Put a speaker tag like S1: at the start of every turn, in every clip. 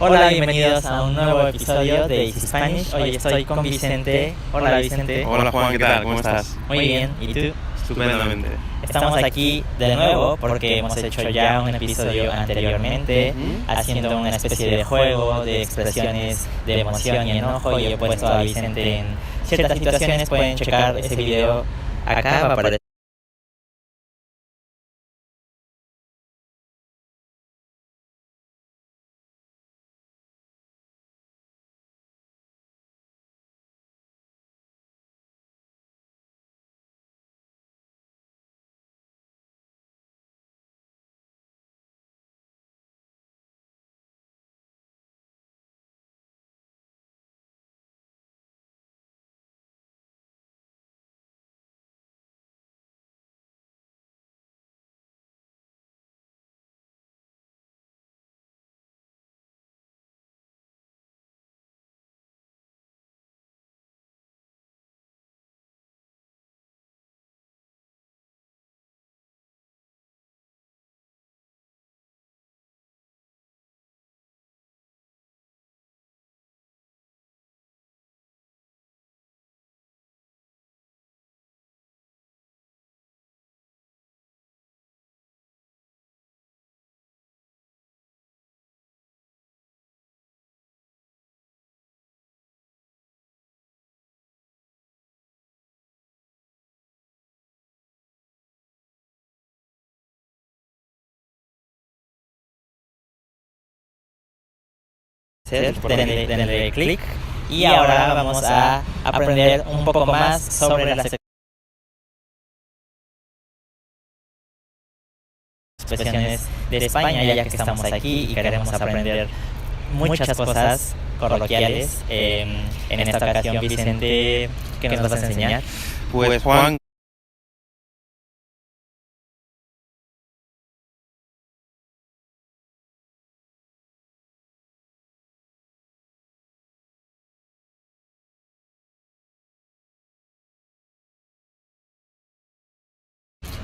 S1: Hola, bienvenidos a un nuevo episodio de Easy Spanish. Hoy estoy con Vicente. Hola, Vicente.
S2: Hola Juan, ¿qué tal? ¿Cómo estás?
S1: Muy bien, ¿y tú?
S2: Estupendamente.
S1: Estamos aquí de nuevo porque hemos hecho ya un episodio anteriormente haciendo una especie de juego de expresiones de emoción y enojo y he puesto a Vicente en ciertas situaciones. Pueden checar ese video acá, va a aparecer. Denle clic y ahora vamos a aprender un poco más sobre las expresiones de España, ya que estamos aquí y queremos aprender muchas cosas coloquiales. En esta ocasión, Vicente, ¿qué nos vas a enseñar?
S2: Pues Juan,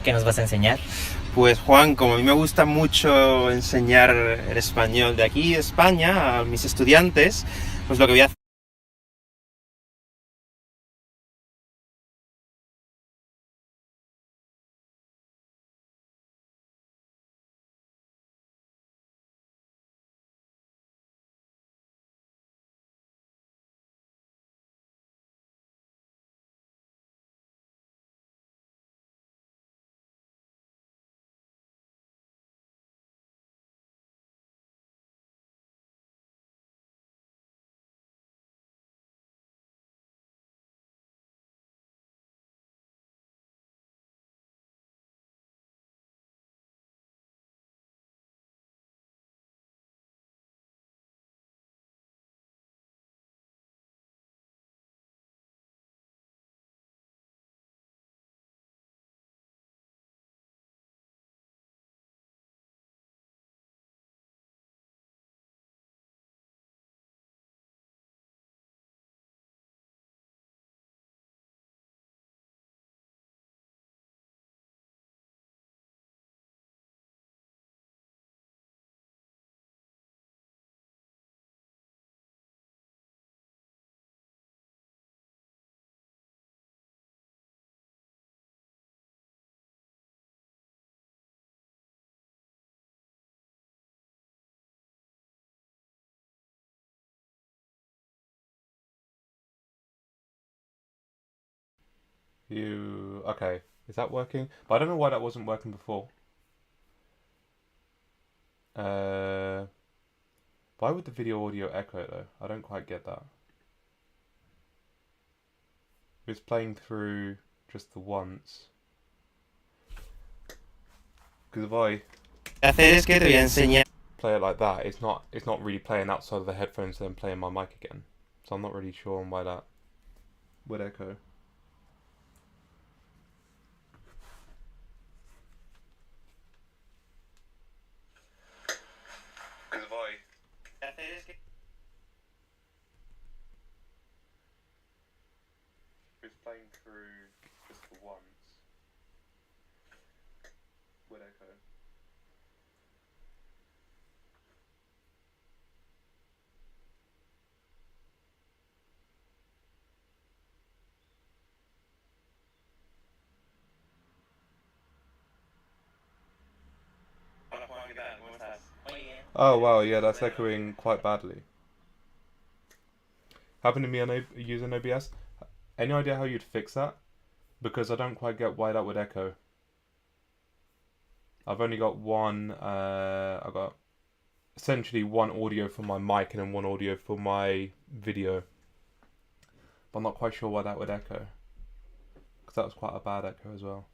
S1: ¿Qué nos vas a enseñar?
S2: pues Juan, como a mí me gusta mucho enseñar el español de aquí, de España, a mis estudiantes, pues lo que voy a hacer
S3: Okay, is that working? But I don't know why that wasn't working before. Why would the video audio echo though? I don't quite get that. It's playing through just the once. Because if I
S2: hacer es que te voy a enseñar.
S3: play it like that, it's not really playing outside of the headphones and then playing my mic again. So I'm not really sure on why that would echo. Because if it's playing through just the once, would echo. Oh wow, yeah, that's echoing quite badly. Happened to me on using OBS. Any idea how you'd fix that? Because I don't quite get why that would echo. I've only got one. I got essentially one audio for my mic and then one audio for my video. But I'm not quite sure why that would echo. Because that was quite a bad echo as well.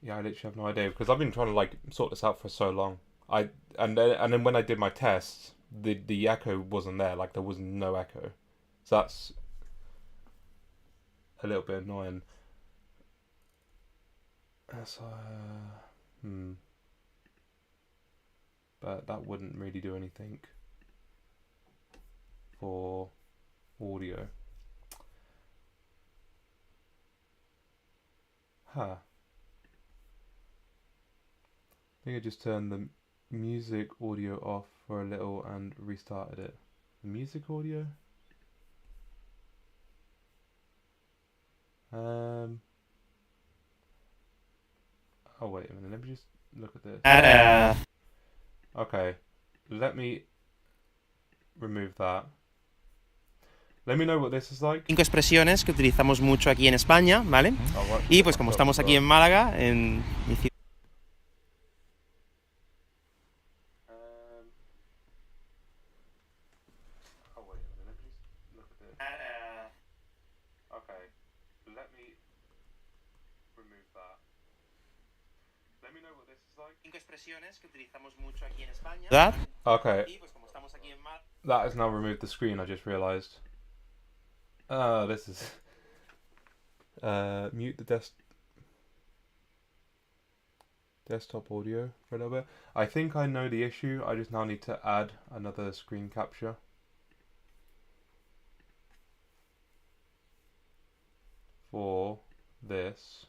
S3: Yeah, I literally have no idea because I've been trying to like sort this out for so long. And then when I did my tests, the echo wasn't there. Like there was no echo, so that's a little bit annoying. So, but that wouldn't really do anything for audio. Huh. I think I just turned the music audio off for a little and restarted it. The music audio? Oh wait a minute, let me just look at this. Okay, let me remove that. Let me know what this is like.
S2: 5 expresiones que utilizamos mucho aquí en España, ¿vale? Y pues como estamos aquí en Málaga, en mi ciudad.
S3: Okay, let me remove that. Let me know what this is like.
S2: 5 expresiones que utilizamos mucho aquí en España.
S3: Okay.
S2: Y pues como estamos aquí en Málaga.
S3: That has now removed the screen, I just realised. This is... mute the desktop audio for a little bit. I think I know the issue, I just now need to add another screen capture. For this.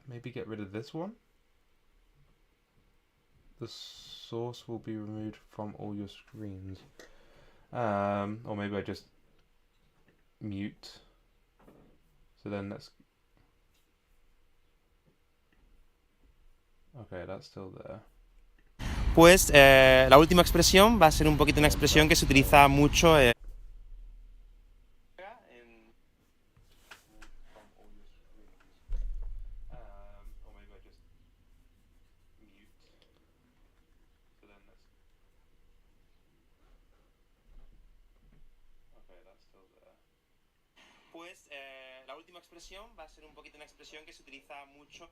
S3: Maybe get rid of this one. The source will be removed from all your screens. Or maybe I just mute. So then let's... Okay, that's still there.
S2: Pues la última expresión va a ser un poquito una expresión que se utiliza mucho. Pues la última expresión va a ser un poquito una expresión que se utiliza mucho.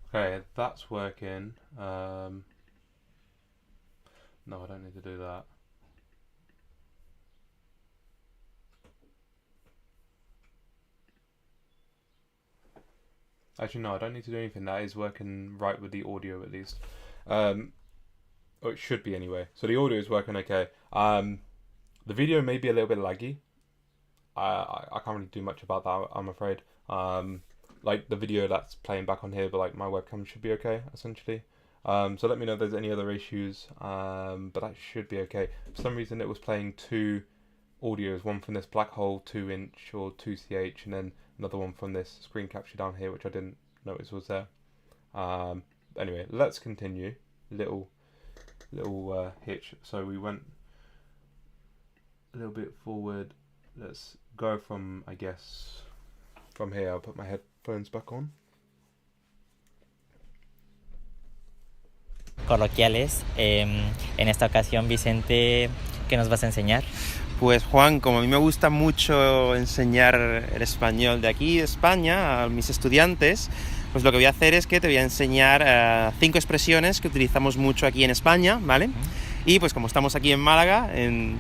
S3: Okay, that's working. No, I don't need to do that. Actually, no, I don't need to do anything. That is working right with the audio at least. Or it should be anyway. So the audio is working okay. The video may be a little bit laggy. I can't really do much about that, I'm afraid. Like the video that's playing back on here, but like my webcam should be okay, essentially. So let me know if there's any other issues, but that should be okay. For some reason it was playing two audios, one from this Black Hole 2-inch or 2CH, and then another one from this screen capture down here, which I didn't notice was there. Anyway, let's continue. Little hitch. So we went a little bit forward. Let's go from, I guess, from here. I'll put my headphones back on.
S1: Coloquiales. En esta ocasión, Vicente, ¿qué nos vas a enseñar?
S2: Pues Juan, como a mí me gusta mucho enseñar el español de aquí, de España, a mis estudiantes, pues lo que voy a hacer es que te voy a enseñar 5 expresiones que utilizamos mucho aquí en España, ¿vale? Y pues como estamos aquí en Málaga, en...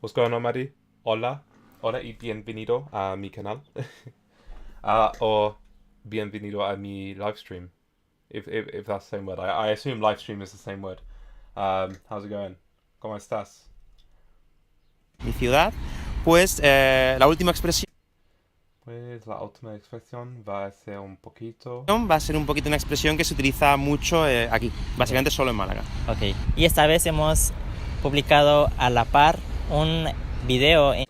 S3: What's going on, Maddie? Hola. Hola y bienvenido a mi canal. Or bienvenido a mi live stream. If that's the same word. I assume live stream is the same word. How's it going? ¿Cómo estás?
S2: Mi ciudad. Pues la última expresión...
S3: Pues es la última expresión? Va a ser un poquito...
S2: Va a ser un poquito una expresión que se utiliza mucho aquí, básicamente solo en Málaga.
S1: Ok. Y esta vez hemos publicado a la par un video en...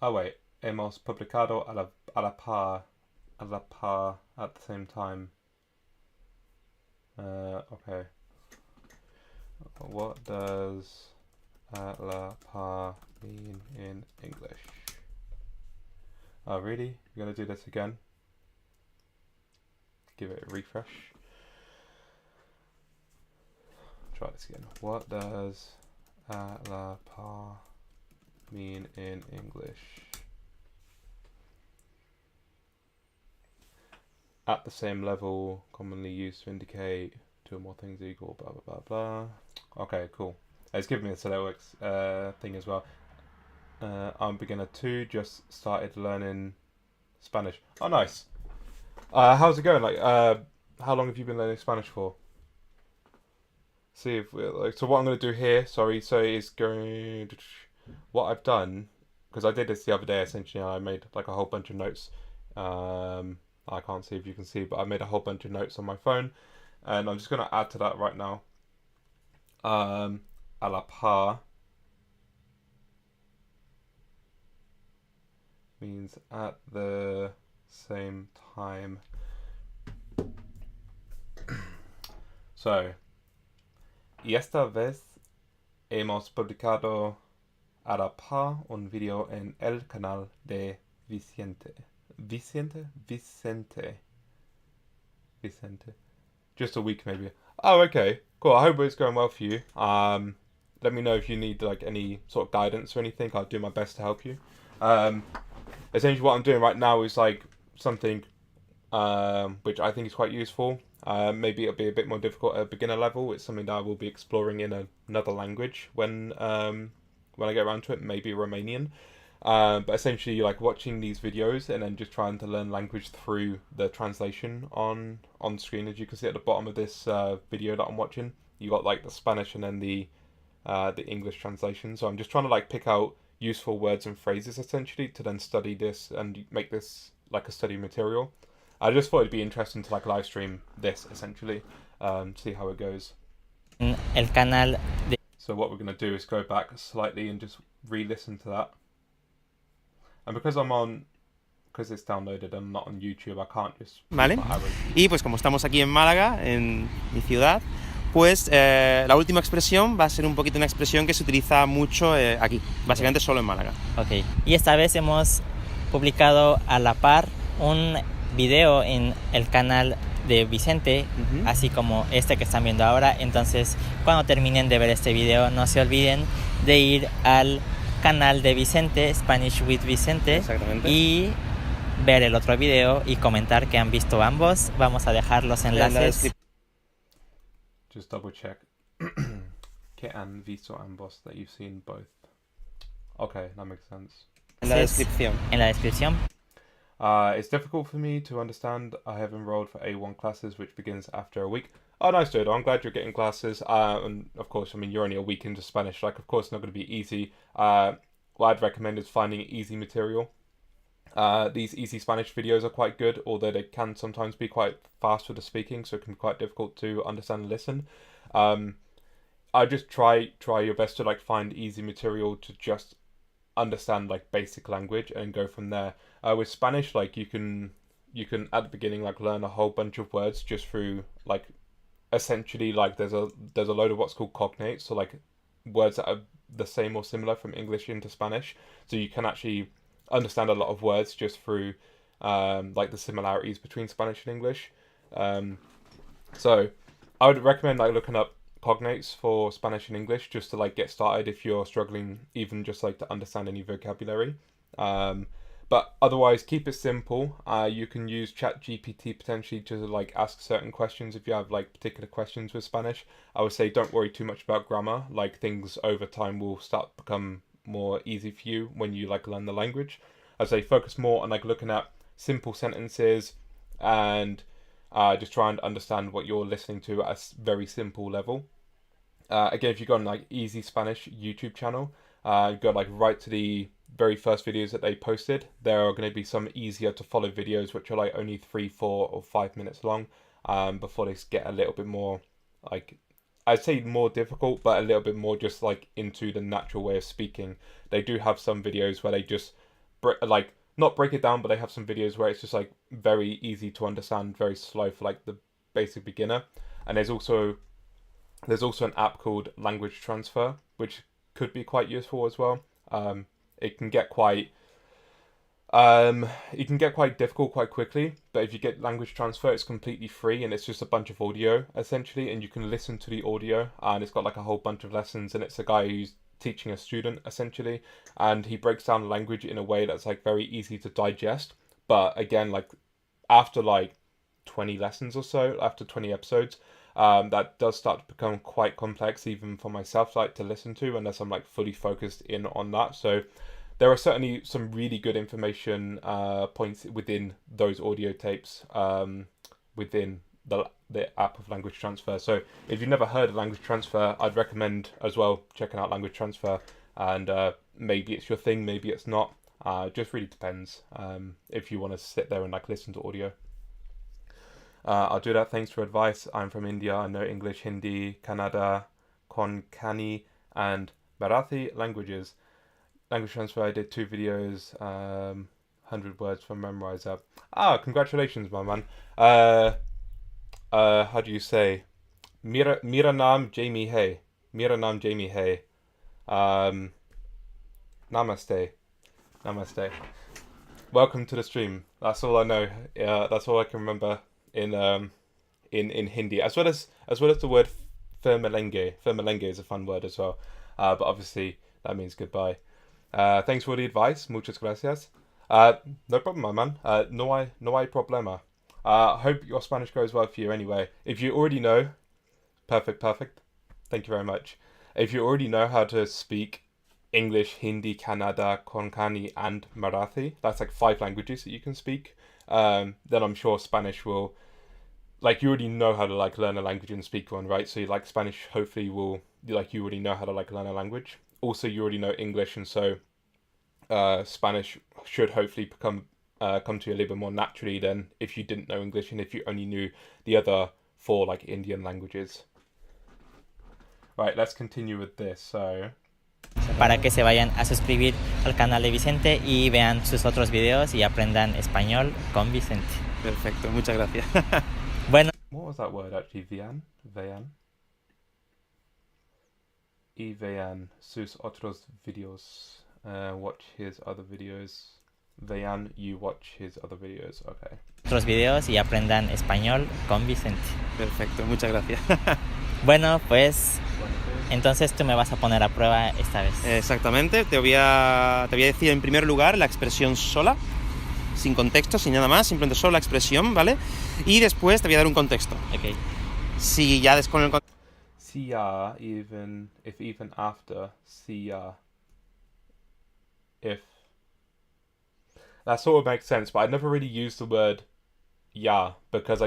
S3: Oh wait, hemos publicado a la par at the same time. Okay. What does a la par mean in English? Oh really? You're gonna do this again? Give it a refresh. Try this again. What does a la par mean in English? At the same level, commonly used to indicate two or more things equal, blah, blah, blah, blah. Okay, cool. It's given me a syllabics thing as well. I'm beginner 2, just started learning Spanish. Oh, nice. How's it going? Like, how long have you been learning Spanish for? See if we're like. So what I'm going to do here, sorry, so is going. What I've done, because I did this the other day. Essentially, I made like a whole bunch of notes. I can't see if you can see, but I made a whole bunch of notes on my phone, and I'm just going to add to that right now. A la par means at the same time. So, y esta vez hemos publicado a la par un video en el canal de Vicente. Vicente? Just a week maybe. Oh, okay. Cool. I hope it's going well for you. Let me know if you need like any sort of guidance or anything. I'll do my best to help you. Essentially what I'm doing right now is like something which I think is quite useful. Maybe it'll be a bit more difficult at beginner level. It's something that I will be exploring in another language when I get around to it, maybe Romanian. But essentially, like watching these videos and then just trying to learn language through the translation on screen. As you can see at the bottom of this video that I'm watching, you got like the Spanish and then the English translation. So I'm just trying to like pick out useful words and phrases essentially to then study this and make this like a study material. I just thought it'd be interesting to like live stream this essentially, see how it goes.
S1: El canal de...
S3: So what we're going to do is go back slightly and just re-listen to that. And because it's downloaded and not on YouTube, I can't just...
S2: ¿Vale? Y pues como estamos aquí en Málaga, en mi ciudad, pues la última expresión va a ser un poquito una expresión que se utiliza mucho aquí, básicamente solo en Málaga.
S1: Ok. Y esta vez hemos publicado a la par un video en el canal de Vicente, así como este que están viendo ahora. Entonces, cuando terminen de ver este video, no se olviden de ir al canal de Vicente, Spanish with Vicente, y ver el otro video y comentar que han visto ambos. Vamos a dejar los enlaces.
S3: Just double check que han visto ambos, that you've seen both. Okay, that makes sense.
S2: En la descripción.
S1: En la descripción.
S3: It's difficult for me to understand. I have enrolled for A1 classes, which begins after a week. Oh, nice, dude. I'm glad you're getting classes. And of course, I mean, you're only a week into Spanish. Like, of course, it's not going to be easy. What I'd recommend is finding easy material. These easy Spanish videos are quite good, although they can sometimes be quite fast with the speaking, so it can be quite difficult to understand and listen. I just try your best to like find easy material to just understand like basic language and go from there. With Spanish, like you can at the beginning like learn a whole bunch of words just through like essentially like there's a load of what's called cognates, so like words that are the same or similar from English into Spanish, so you can actually understand a lot of words just through like the similarities between Spanish and English. So I would recommend like looking up cognates for Spanish and English just to like get started if you're struggling even just like to understand any vocabulary. But otherwise, keep it simple. You can use ChatGPT potentially to like ask certain questions if you have like particular questions with Spanish. I would say don't worry too much about grammar. Like things over time will start to become more easy for you when you like learn the language. I'd say focus more on like looking at simple sentences and just try and understand what you're listening to at a very simple level. Again, if you go on like Easy Spanish YouTube channel, go like right to the very first videos that they posted, there are going to be some easier to follow videos which are like only 3, 4 or 5 minutes long, before they get a little bit more, like, I'd say more difficult, but a little bit more just like into the natural way of speaking. They do have some videos where they just like not break it down, but they have some videos where it's just like very easy to understand, very slow for like the basic beginner. And there's also an app called Language Transfer, which could be quite useful as well. It can get quite difficult quite quickly, but if you get Language Transfer, it's completely free and it's just a bunch of audio essentially, and you can listen to the audio, and it's got like a whole bunch of lessons, and it's a guy who's teaching a student essentially, and he breaks down the language in a way that's like very easy to digest. But again, like after like 20 lessons or so, after 20 episodes, that does start to become quite complex even for myself like to listen to, unless I'm like fully focused in on that. So there are certainly some really good information points within those audio tapes, within the app of Language Transfer. So if you've never heard of Language Transfer, I'd recommend as well checking out Language Transfer. And maybe it's your thing, maybe it's not. It just really depends if you want to sit there and like listen to audio. I'll do that. Thanks for advice. I'm from India. I know English, Hindi, Kannada, Konkani, and Marathi languages. Language Transfer, I did 2 videos, 100 words from Memrise. Congratulations, my man. How do you say? Mira naam Jamie Hay. Mira naam Jamie Hay. Namaste. Namaste. Welcome to the stream. That's all I know. That's all I can remember in Hindi, as well as the word Fermalenge. Fermalenge is a fun word as well. But obviously that means goodbye. Thanks for the advice. Muchas gracias. No problem, my man. No hay problema. Hope your Spanish goes well for you anyway. If you already know, perfect. Thank you very much. If you already know how to speak English, Hindi, Kannada, Konkani, and Marathi, that's like 5 languages that you can speak, then I'm sure Spanish will, like, you already know how to like learn a language and speak one, right? So like Spanish hopefully will, like, you already know how to like learn a language. Also, you already know English, and so Spanish should hopefully come to you a little bit more naturally than if you didn't know English and if you only knew the other 4 like Indian languages. Right, let's continue with this. So,
S1: para que se vayan a suscribir al canal de Vicente y vean sus otros videos y aprendan español con Vicente.
S2: Perfecto, muchas gracias.
S1: Bueno.
S3: What was that word actually? Vean? Y vean sus otros videos. Watch his other videos. Vean, you watch his other videos. Okay.
S1: Otros videos y aprendan español con Vicente.
S2: Perfecto, muchas gracias.
S1: Bueno, pues entonces tú me vas a poner a prueba esta vez.
S2: Exactamente, te voy a decir en primer lugar la expresión sola, sin contexto, sin nada más, simplemente solo la expresión, ¿vale? Y después te voy a dar un contexto.
S1: Ok.
S2: Si ya con el contexto...
S3: See ya, even after. See ya. If. That sort of makes sense, but I never really used the word ya, because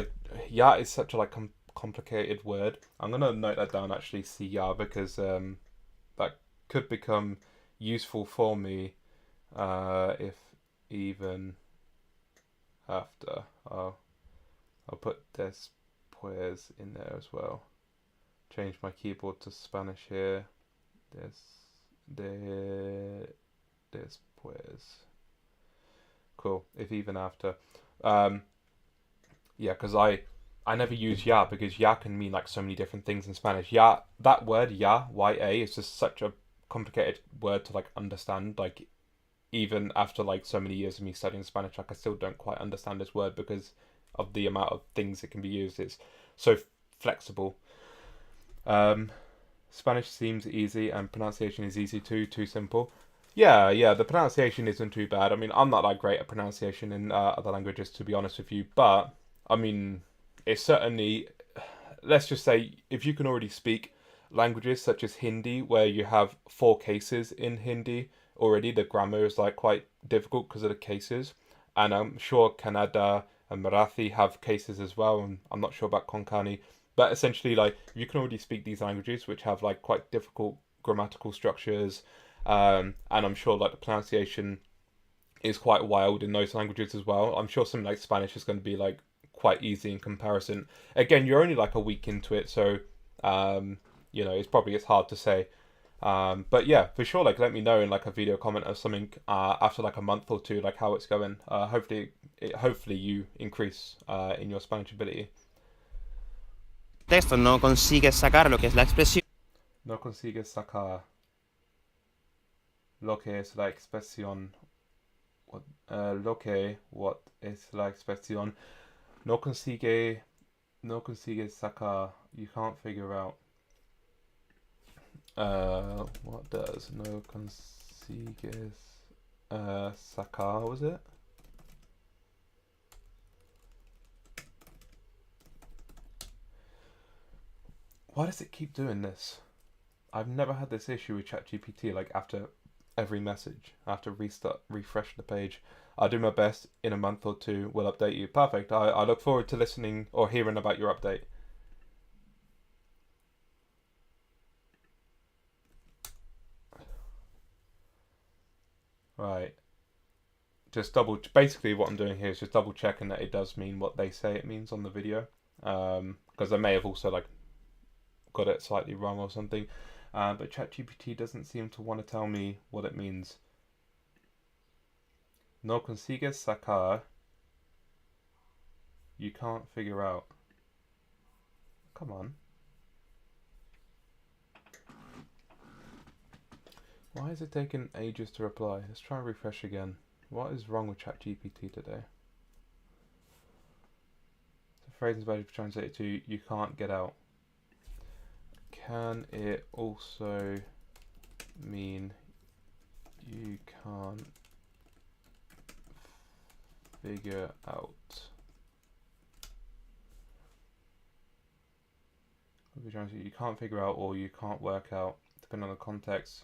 S3: ya is such a like complicated word. I'm gonna note that down actually, see ya, because that could become useful for me if even after. I'll put después in there as well. Change my keyboard to Spanish here. Después. Cool. If even after. Yeah, because I never use ya, because ya can mean like so many different things in Spanish. Ya, that word ya, Y-A, is just such a complicated word to like understand. Like, even after like so many years of me studying Spanish, like I still don't quite understand this word because of the amount of things it can be used. It's so flexible. Spanish seems easy and pronunciation is easy too simple. Yeah, the pronunciation isn't too bad. I mean, I'm not that great at pronunciation in other languages, to be honest with you, but I mean, it's certainly, let's just say, if you can already speak languages such as Hindi, where you have 4 cases in Hindi already, the grammar is like quite difficult because of the cases, and I'm sure Kannada and Marathi have cases as well, and I'm not sure about Konkani. But essentially, like, you can already speak these languages, which have like quite difficult grammatical structures and I'm sure like the pronunciation is quite wild in those languages as well. I'm sure something like Spanish is going to be like quite easy in comparison. Again, you're only like a week into it, so it's hard to say. But yeah, for sure, like let me know in like a video comment or something after like a month or two, like how it's going. Hopefully you increase in your Spanish ability.
S2: Texto no consigues sacar lo que es la expresión.
S3: No consigues sacar lo que es la expresión. What es la expresión. No consigues sacar. You can't figure out. What does no consigues sacar, was it? Why does it keep doing this? I've never had this issue with ChatGPT, like after every message. I have to refresh the page. I'll do my best in a month or two. We'll update you. Perfect. I look forward to listening or hearing about your update. Right. Basically what I'm doing here is just double checking that it does mean what they say it means on the video. Because I may have also like got it slightly wrong or something. But ChatGPT doesn't seem to want to tell me what it means. No consigues sacar. You can't figure out. Come on. Why is it taking ages to reply? Let's try and refresh again. What is wrong with ChatGPT today? The phrase is better translated to you can't get out. Can it also mean you can't figure out? You can't figure out or you can't work out, depending on the context.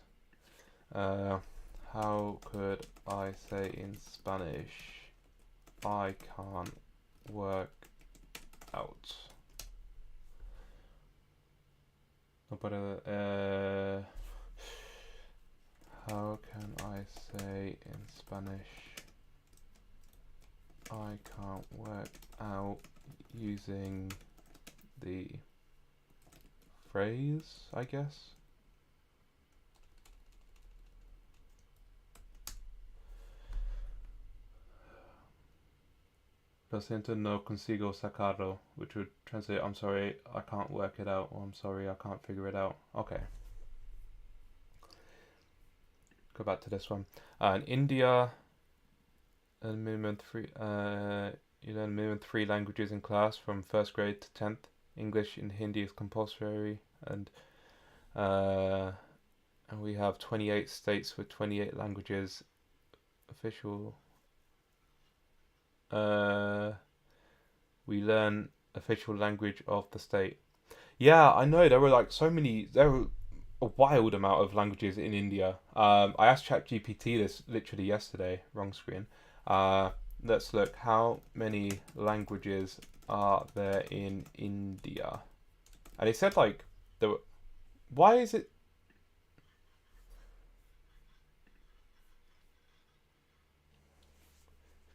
S3: How could I say in Spanish, I can't work out? But how can I say in Spanish, I can't work out using the phrase, I guess? Lo siento, no consigo sacarlo, which would translate, I'm sorry, I can't work it out, or I'm sorry, I can't figure it out. Okay. Go back to this one. In India, you learn minimum 3 languages in class from 1st grade to 10th. English and Hindi is compulsory, and we have 28 states with 28 languages official. We learn official language of the state. Yeah, I know, there were like there were a wild amount of languages in India. I asked ChatGPT this literally yesterday, wrong screen. Let's look, how many languages are there in India? And it said like, why is it?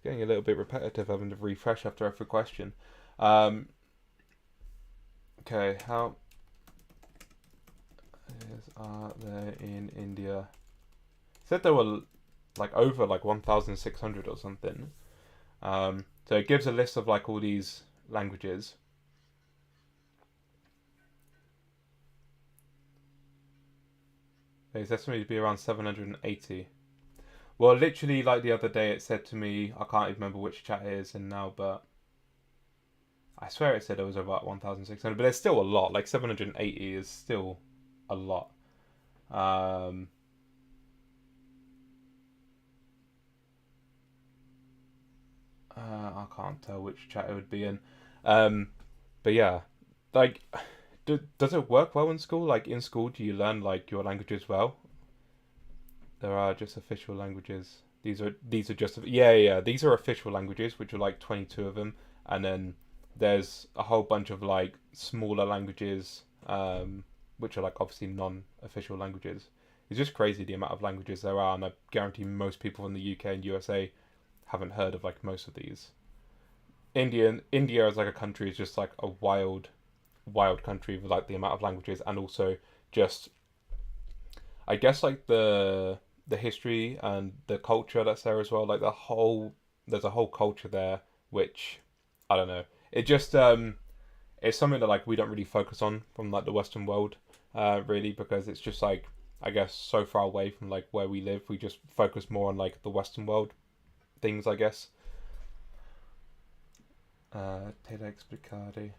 S3: Getting a little bit repetitive, having to refresh after every question. Okay, how are there in India? It said there were like over like 1,600 or something. So it gives a list of like all these languages. It's estimated to be around 780. Well, literally, like the other day, it said to me, I can't even remember which chat it is in now, but I swear it said it was about 1,600, but there's still a lot. Like 780 is still a lot. I can't tell which chat it would be in. But yeah, like, does it work well in school? Like in school, do you learn like your languages well? There are just official languages. These are just these are official languages, which are like 22 of them, and then there's a whole bunch of like smaller languages, which are like obviously non-official languages. It's just crazy the amount of languages there are, and I guarantee most people in the UK and USA haven't heard of like most of these. India as like a country is just like a wild country with like the amount of languages, and also just I guess like the history and the culture that's there as well. Like there's a whole culture there which I don't know. It just it's something that like we don't really focus on from like the Western world, really, because it's just like I guess so far away from like where we live. We just focus more on like the Western world things, I guess. Tele explicare.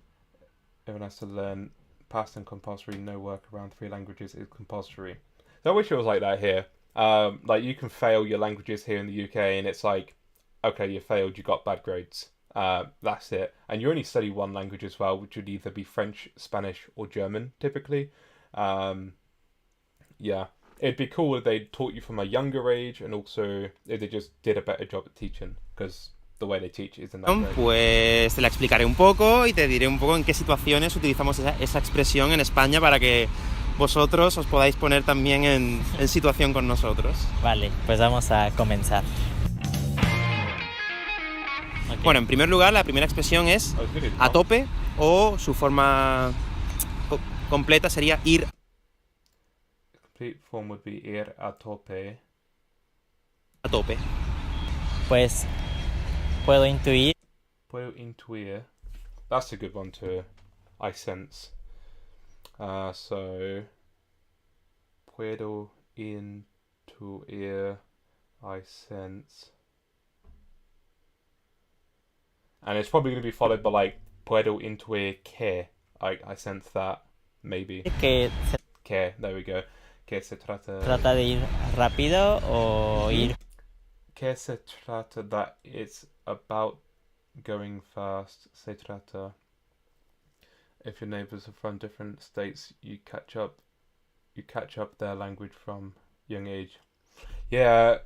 S3: Everyone has to learn past and compulsory. No work around 3 languages is compulsory. So I wish it was like that here. Like you can fail your languages here in the UK, and it's like, okay, you failed, you got bad grades. That's it. And you only study one language as well, which would either be French, Spanish, or German, typically. Yeah. It'd be cool if they taught you from a younger age, and also if they just did a better job at teaching, because the way they teach isn't that great.
S2: Pues te la explicaré un poco y te diré un poco en qué situaciones utilizamos esa expresión en España para que vosotros os podáis poner también en situación con nosotros.
S1: Vale, pues vamos a comenzar. Okay.
S2: Bueno, en primer lugar, la primera expresión es a tope, o su forma completa sería ir.
S3: Complete form would be ir a tope.
S2: A tope.
S1: Pues puedo intuir.
S3: Puedo intuir. That's a good one too. I sense. So puedo intuir. I sense. And it's probably going to be followed by like puedo intuir que. I sense that, maybe.
S1: Que se
S3: Que, there we go. Que se trata.
S1: trata de ir rápido o ir.
S3: Que se trata that it's about going fast. Se trata. If your neighbors are from different states, you catch up their language from young age. Yeah,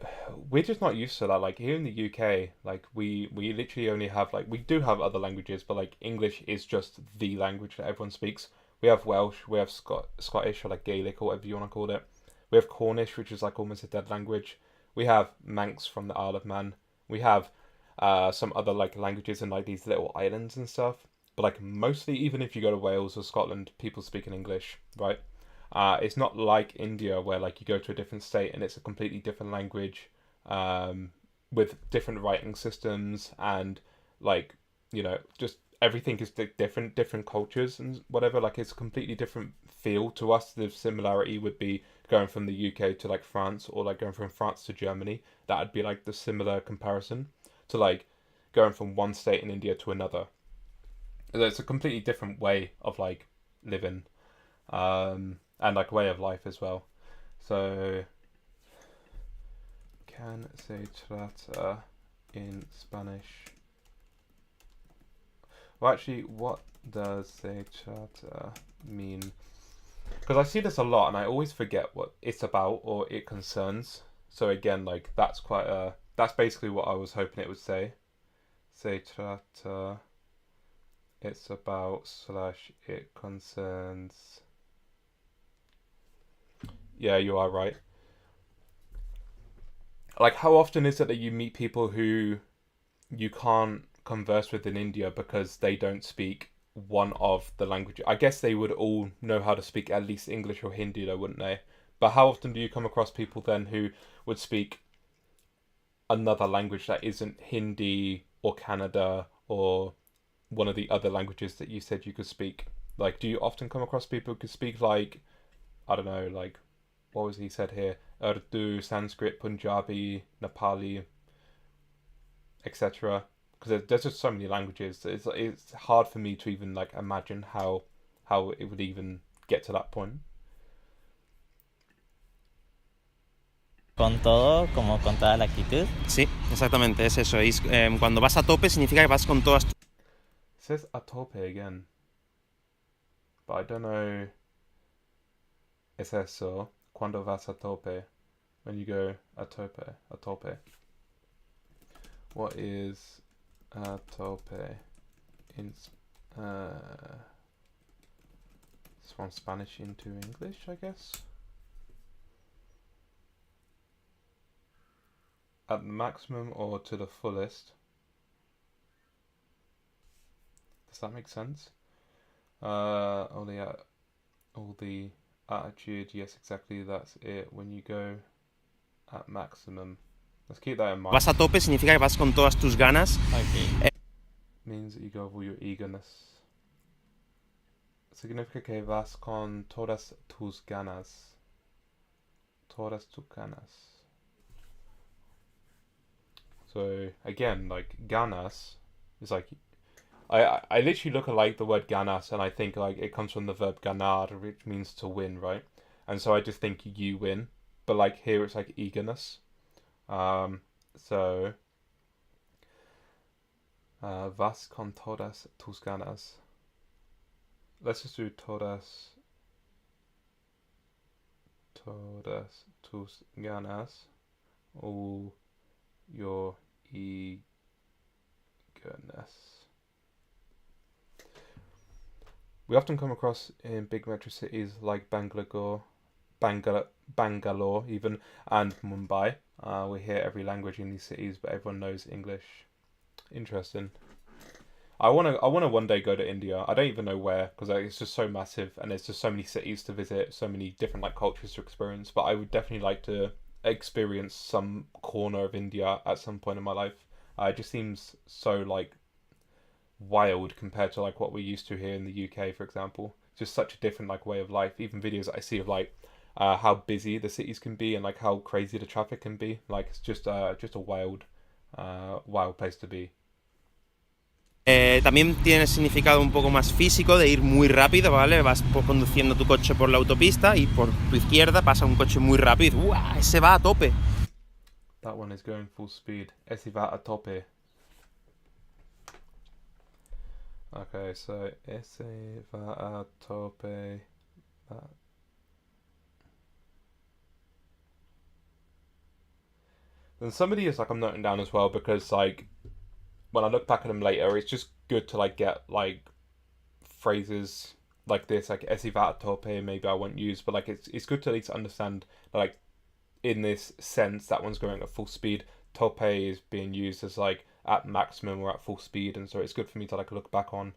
S3: we're just not used to that. Like here in the UK, like we literally only have like we do have other languages, but like English is just the language that everyone speaks. We have Welsh, we have Scottish or like Gaelic or whatever you want to call it. We have Cornish, which is like almost a dead language. We have Manx from the Isle of Man. We have some other like languages in like these little islands and stuff. But like mostly, even if you go to Wales or Scotland, people speak in English, right? It's not like India where like you go to a different state and it's a completely different language, with different writing systems and like, you know, just everything is different cultures and whatever. Like it's a completely different feel to us. The similarity would be going from the UK to like France, or like going from France to Germany. That would be like the similar comparison to like going from one state in India to another. It's a completely different way of like living. And like way of life as well. So, can se trata in Spanish? Well, actually, what does se trata mean? Because I see this a lot and I always forget what it's about or it concerns. So again, like that's basically what I was hoping it would say. Se trata, it's about / it concerns. Yeah, you are right. Like, how often is it that you meet people who you can't converse with in India because they don't speak one of the languages? I guess they would all know how to speak at least English or Hindi, though, wouldn't they? But how often do you come across people then who would speak another language that isn't Hindi or Kannada or one of the other languages that you said you could speak? Like, do you often come across people who could speak, like, I don't know, like, what was he said here? Urdu, Sanskrit, Punjabi, Nepali, etc. Because there's just so many languages. It's hard for me to even like imagine how it would even get to that point.
S1: Con todo, como con toda la actitud.
S2: Sí, exactamente, es eso. Y cuando vas a tope significa que vas con todas.
S3: It says a tope again, but I don't know. Es eso. Cuando vas a tope, when you go a tope. What is a tope in it's from Spanish into English, I guess. at the maximum or to the fullest. Does that make sense? All the attitude, yes, exactly, that's it. When you go at maximum. Let's keep that in mind.
S2: Vas a tope significa que vas con todas tus ganas.
S1: Ok.
S3: Means that you go with all your eagerness. Significa que vas con todas tus ganas. Todas tus ganas. So again, like ganas is like I literally look at like the word ganas and I think like it comes from the verb ganar, which means to win, right? And so I just think you win, but like here it's like eagerness. So vas con todas tus ganas. Let's just do todas tus ganas, all your eagerness. We often come across in big metro cities like Bangalore, even, and Mumbai. We hear every language in these cities, but everyone knows English. Interesting. I wanna one day go to India. I don't even know where because it's just so massive and there's just so many cities to visit, so many different like cultures to experience. But I would definitely like to experience some corner of India at some point in my life. It just seems so like wild compared to like what we're used to here in the UK, for example. Just such a different like way of life. Even videos that I see of like how busy the cities can be and like how crazy the traffic can be. Like it's just a wild place to be.
S2: También tiene significado un poco más físico de ir muy rápido, ¿vale? Vas conduciendo tu coche por la autopista y por tu izquierda pasa un coche muy rápido. ¡Uah! Ese va a tope.
S3: That one is going full speed. Ese va a tope. Okay, so ese va a tope. Then somebody is like I'm noting down as well because like when I look back at them later, it's just good to like get like phrases like this, like esse va a tope. Maybe I won't use, but like it's good to at least understand that, like in this sense that one's going at full speed. Tope is being used as like at maximum or at full speed, and so it's good for me to like look back on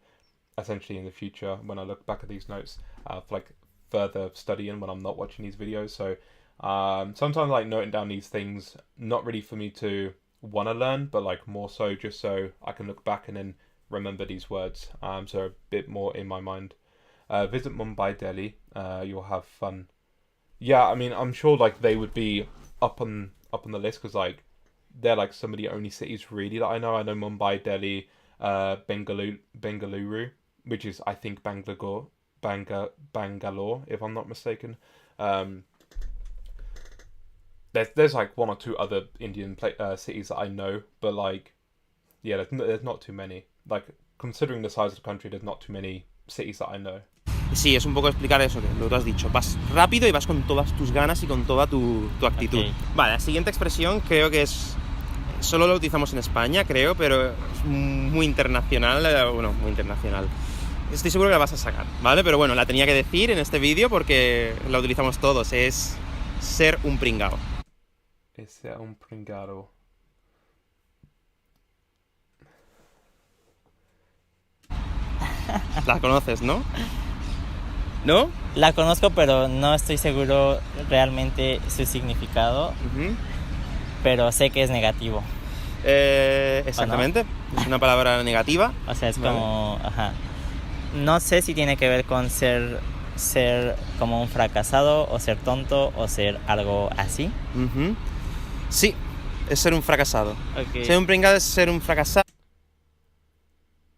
S3: essentially in the future when I look back at these notes for like further studying when I'm not watching these videos. So sometimes like noting down these things, not really for me to want to learn, but like more so just so I can look back and then remember these words, so a bit more in my mind. Visit Mumbai, Delhi, you'll have fun. Yeah, I mean, I'm sure like they would be up on the list because like they're like some of the only cities really that I know. I know Mumbai, Delhi, Bengaluru, which is I think Bangalore, if I'm not mistaken. There's like one or two other Indian cities that I know, but like yeah, there's not too many. Like considering the size of the country, there's not too many cities that I know.
S2: Sí, es un poco explicar eso, que lo que tú has dicho. Vas rápido y vas con todas tus ganas y con toda tu actitud.
S1: Okay.
S2: Vale, la siguiente expresión creo que es... Solo lo utilizamos en España, creo, pero es muy internacional. Bueno, muy internacional. Estoy seguro que la vas a sacar, ¿vale? Pero bueno, la tenía que decir en este vídeo porque la utilizamos todos. Es ser un pringao.
S3: Es ser un pringado.
S2: La conoces, ¿no? ¿No?
S1: La conozco, pero no estoy seguro realmente su significado, pero sé que es negativo.
S2: Exactamente, es una palabra negativa.
S1: O sea, es como... Ajá. No sé si tiene que ver con ser como un fracasado, o ser tonto, o ser algo así.
S2: Sí, es ser un fracasado.
S1: Okay.
S2: Ser un pringado es ser un fracasado.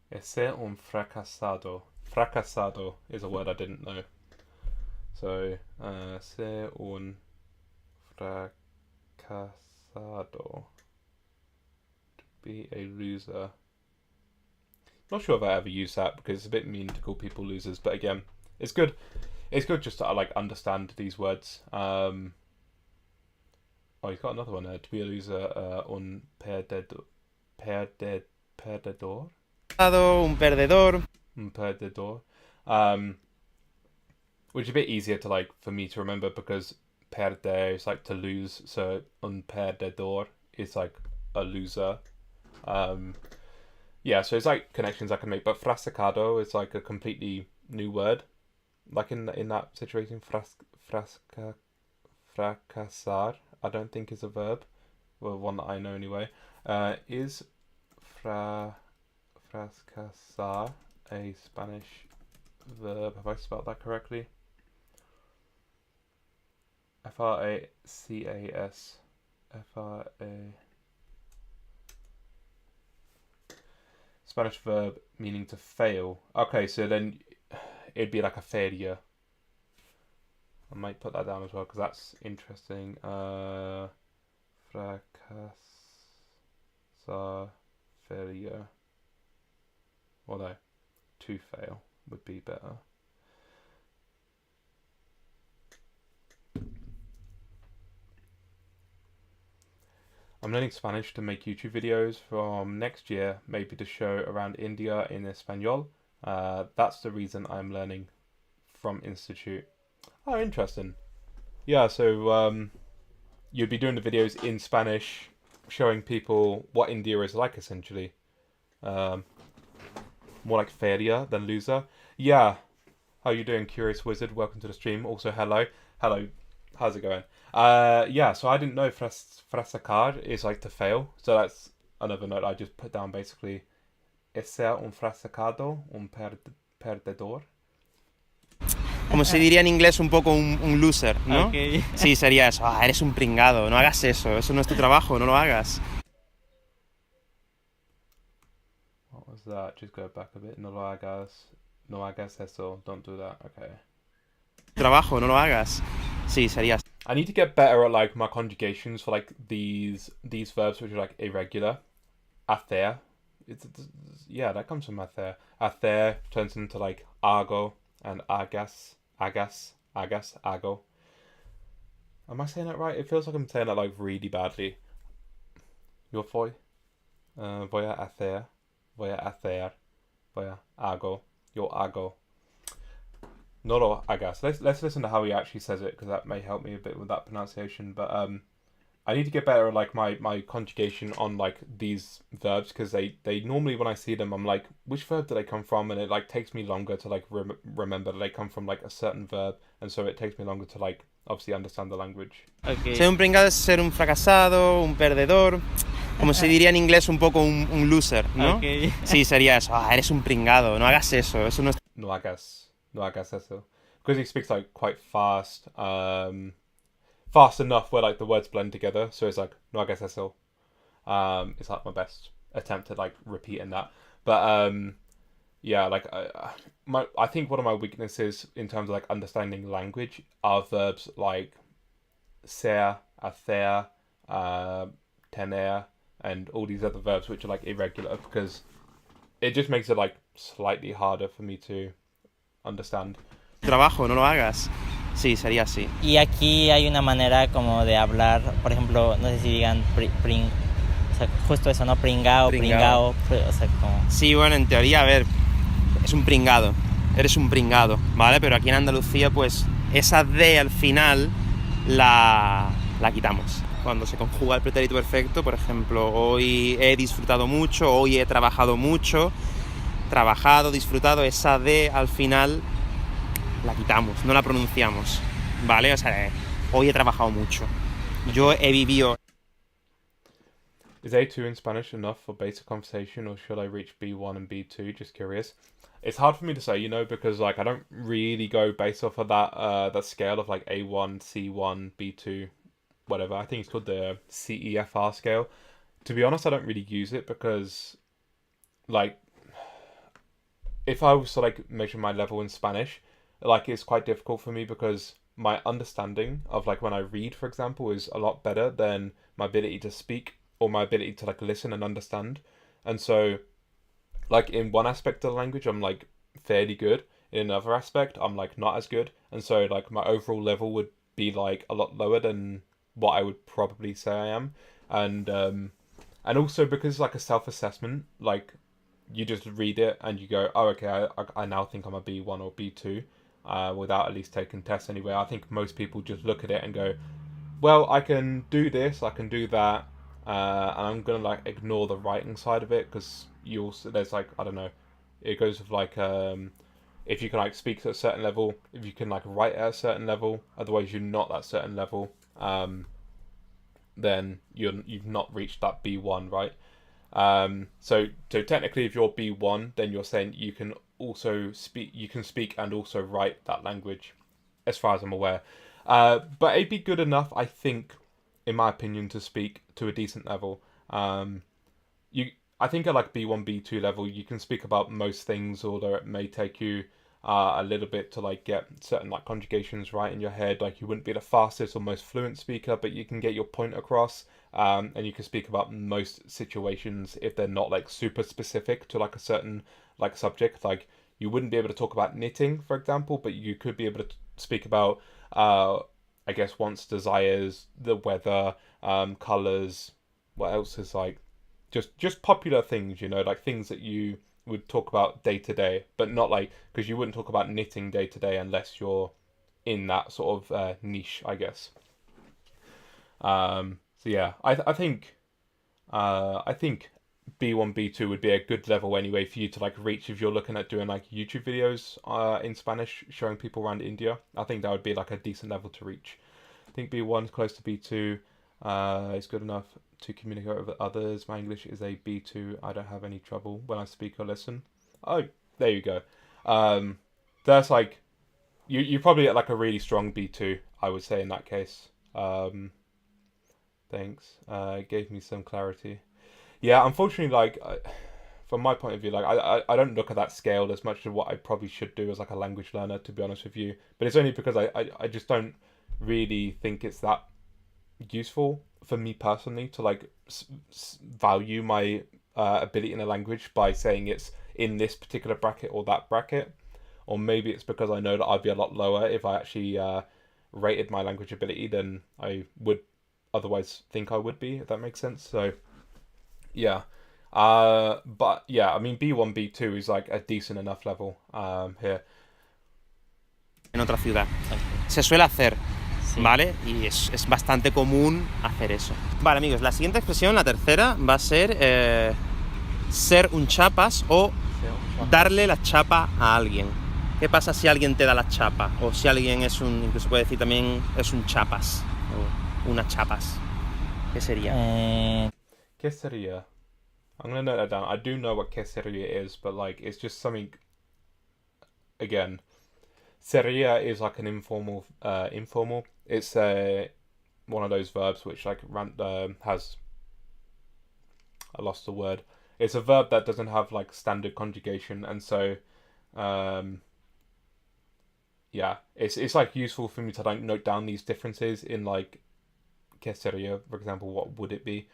S3: Es ser un fracasado. Fracasado is a word I didn't know. So, ser un fracasado. To be a loser. Not sure if I ever use that because it's a bit mean to call people losers, but again, it's good. It's good just to like understand these words. Oh, he's got another one there. To be a loser, un perdedor.
S2: Un perdedor.
S3: Un perdedor. Which is a bit easier to like for me to remember because perder is like to lose, so un perdedor is like a loser. Yeah, so it's like connections I can make, but frascado is like a completely new word. Like in that situation, fracasar, I don't think is a verb. Well, one that I know anyway. Is fracasar a Spanish verb? Have I spelled that correctly? Fracas. Fra. Spanish verb meaning to fail. Okay, so then it'd be like a failure. I might put that down as well because that's interesting. Fracasar, failure. Although, to fail would be better. I'm learning Spanish to make YouTube videos from next year, maybe to show around India in Espanol. That's the reason I'm learning from Institute. Oh, interesting. Yeah, so you'd be doing the videos in Spanish, showing people what India is like, essentially. More like failure than loser. Yeah. How you doing, Curious Wizard? Welcome to the stream. Also, hello. Hello. How's it going? Yeah, so I didn't know fracassar is like to fail. So that's another note I just put down, basically. Es ser un fracasado, un perdedor.
S2: Como se diría en inglés, un poco un loser, ¿no?
S1: Okay.
S2: Sí, sería eso. Ah, eres un pringado, no hagas eso. Eso no es tu trabajo, no lo hagas.
S3: What was that? Just go back a bit. No lo hagas eso. Don't do that. Okay.
S2: Trabajo, no lo hagas. Sí, sería.
S3: I need to get better at like my conjugations for like these verbs which are like irregular. Hacer. Yeah, that comes from hacer. Hacer turns into like hago and hagas. Hago. Am I saying that right? It feels like I'm saying that like really badly. Yo voy. Voy a hacer. Voy a hago. Yo hago. No lo hagas. Let's listen to how he actually says it because that may help me a bit with that pronunciation. But I need to get better at like my conjugation on like these verbs because they normally when I see them I'm like, which verb do they come from? And it like takes me longer to like remember that they come from like a certain verb, and so it takes me longer to like obviously understand the language.
S1: Okay.
S2: Ser un pringado es ser un fracasado, un perdedor. Como se diría en inglés, un poco un loser, ¿no?
S1: Okay.
S2: Sí, sería eso. Ah, eres un pringado, no hagas eso. Eso no es.
S3: No hagas eso. Because he speaks like quite fast. Fast enough where like the words blend together, so it's like no hagas eso. It's like my best attempt at like repeating that, but yeah, like I think one of my weaknesses in terms of like understanding language are verbs like ser, hacer, tener, and all these other verbs which are like irregular because it just makes it like slightly harder for me to understand.
S2: Trabajo, no lo hagas. Sí, sería así.
S1: Y aquí hay una manera como de hablar, por ejemplo, no sé si digan o sea, justo eso, ¿no? Pringao, o sea, como...
S2: Sí, bueno, en teoría, a ver, es un pringado, eres un pringado, ¿vale? Pero aquí en Andalucía, pues, esa D al final la quitamos. Cuando se conjuga el pretérito perfecto, por ejemplo, hoy he disfrutado mucho, hoy he trabajado mucho, trabajado, disfrutado, esa D al final la quitamos, no la pronunciamos, ¿vale? O sea, hoy he trabajado mucho. Yo he vivido...
S3: Is A2 in Spanish enough for basic conversation, or should I reach B1 and B2? Just curious. It's hard for me to say, you know, because like I don't really go based off of that scale of like A1, C1, B2, whatever. I think it's called the CEFR scale. To be honest, I don't really use it because like if I was to like measure my level in Spanish, like it's quite difficult for me because my understanding of like when I read, for example, is a lot better than my ability to speak or my ability to like listen and understand. And so like in one aspect of the language I'm like fairly good, in another aspect I'm like not as good, and so like my overall level would be like a lot lower than what I would probably say I am. And also because like a self-assessment, like you just read it and you go, oh okay, I now think I'm a B1 or B2 without at least taking tests anyway. I think most people just look at it and go, well, I can do this, I can do that, and I'm gonna like ignore the writing side of it because you also there's like I don't know, it goes with like if you can like speak at a certain level, if you can like write at a certain level, otherwise you're not at a certain level, then you've not reached that B1, right? So technically, if you're B1, then you're saying you can speak and also write that language, as far as I'm aware. But it'd be good enough, I think, in my opinion, to speak to a decent level. I think at like B1, B2 level, you can speak about most things, although it may take you a little bit to like get certain like conjugations right in your head. Like you wouldn't be the fastest or most fluent speaker, but you can get your point across, and you can speak about most situations if they're not like super specific to like a certain like subject. Like you wouldn't be able to talk about knitting, for example, but you could be able to speak about I guess wants, desires, the weather, colors. What else is like just popular things, you know, like things that you would talk about day to day, but not like because you wouldn't talk about knitting day to day unless you're in that sort of niche, I guess. So yeah, I think B1 B2 would be a good level anyway for you to like reach if you're looking at doing like YouTube videos in Spanish showing people around India. I think that would be like a decent level to reach. I think B1 is close to B2. It's good enough to communicate with others. My English is a B2. I don't have any trouble when I speak or listen. Oh, there you go. That's like you probably get like a really strong B2, I would say in that case. Thanks. It gave me some clarity. Yeah, unfortunately, like from my point of view, like I don't look at that scale as much as what I probably should do as like a language learner, to be honest with you. But it's only because I just don't really think it's that useful for me personally to like value my ability in a language by saying it's in this particular bracket or that bracket. Or maybe it's because I know that I'd be a lot lower if I actually rated my language ability than I would otherwise think I would be, if that makes sense. So yeah, but yeah, I mean B1 B2 is like a decent enough level here.
S2: En otra ciudad. Se suele hacer,
S1: Sí.
S2: ¿vale? Y es bastante común hacer eso. Vale, amigos, la siguiente expresión, la tercera, va a ser ser un chapas o darle la chapa a alguien. ¿Qué pasa si alguien te da la chapa? O si alguien es un, incluso puede decir también, es un chapas. O una chapas. ¿Qué sería?
S3: Queseria. I'm gonna note that down. I do know what queseria is, but like it's just something. Again, seria is like an informal. It's one of those verbs which like has. I lost the word. It's a verb that doesn't have like standard conjugation, and so, yeah, it's like useful for me to like note down these differences in like queseria, for example. What would it be?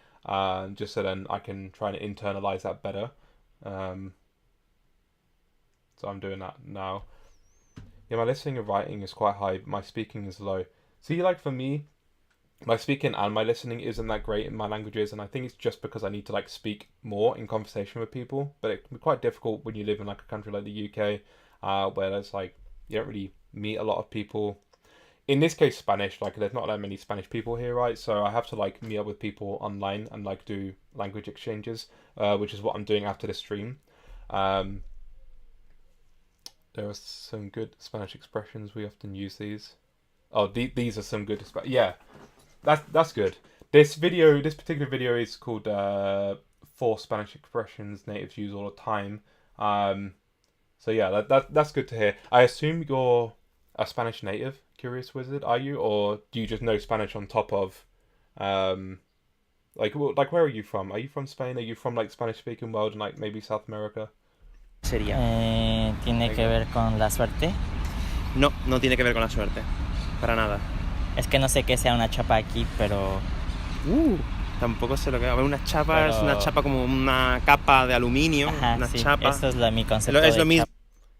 S3: Just so then I can try and internalize that better. So I'm doing that now. Yeah, my listening and writing is quite high, but my speaking is low. See, like for me, my speaking and my listening isn't that great in my languages, and I think it's just because I need to like speak more in conversation with people. But it can be quite difficult when you live in like a country like the UK, where there's like you don't really meet a lot of people. In this case, Spanish, like there's not that many Spanish people here, right? So I have to like meet up with people online and like do language exchanges, which is what I'm doing after this stream. There are some good Spanish expressions. We often use these. Oh, these are some good. Yeah, that's good. This particular video is called 4 Spanish expressions natives use all the time. So yeah, that's good to hear. I assume you're a Spanish native, Curious Wizard, are you, or do you just know Spanish on top of, like where are you from? Are you from Spain? Are you from like Spanish speaking world and like maybe South America?
S2: Sería.
S1: ¿Tiene que ver con la suerte?
S2: No, no tiene que ver con la suerte. Para nada.
S1: Es que no sé qué sea una chapa aquí, pero
S2: Tampoco sé lo que es. A ver, una chapa
S1: Pero-
S2: es una chapa como una capa de aluminio.
S1: ajá,
S2: una
S1: sí,
S2: chapa.
S1: eso es mi concepto
S2: Es
S1: de
S2: lo mismo.
S1: chapa.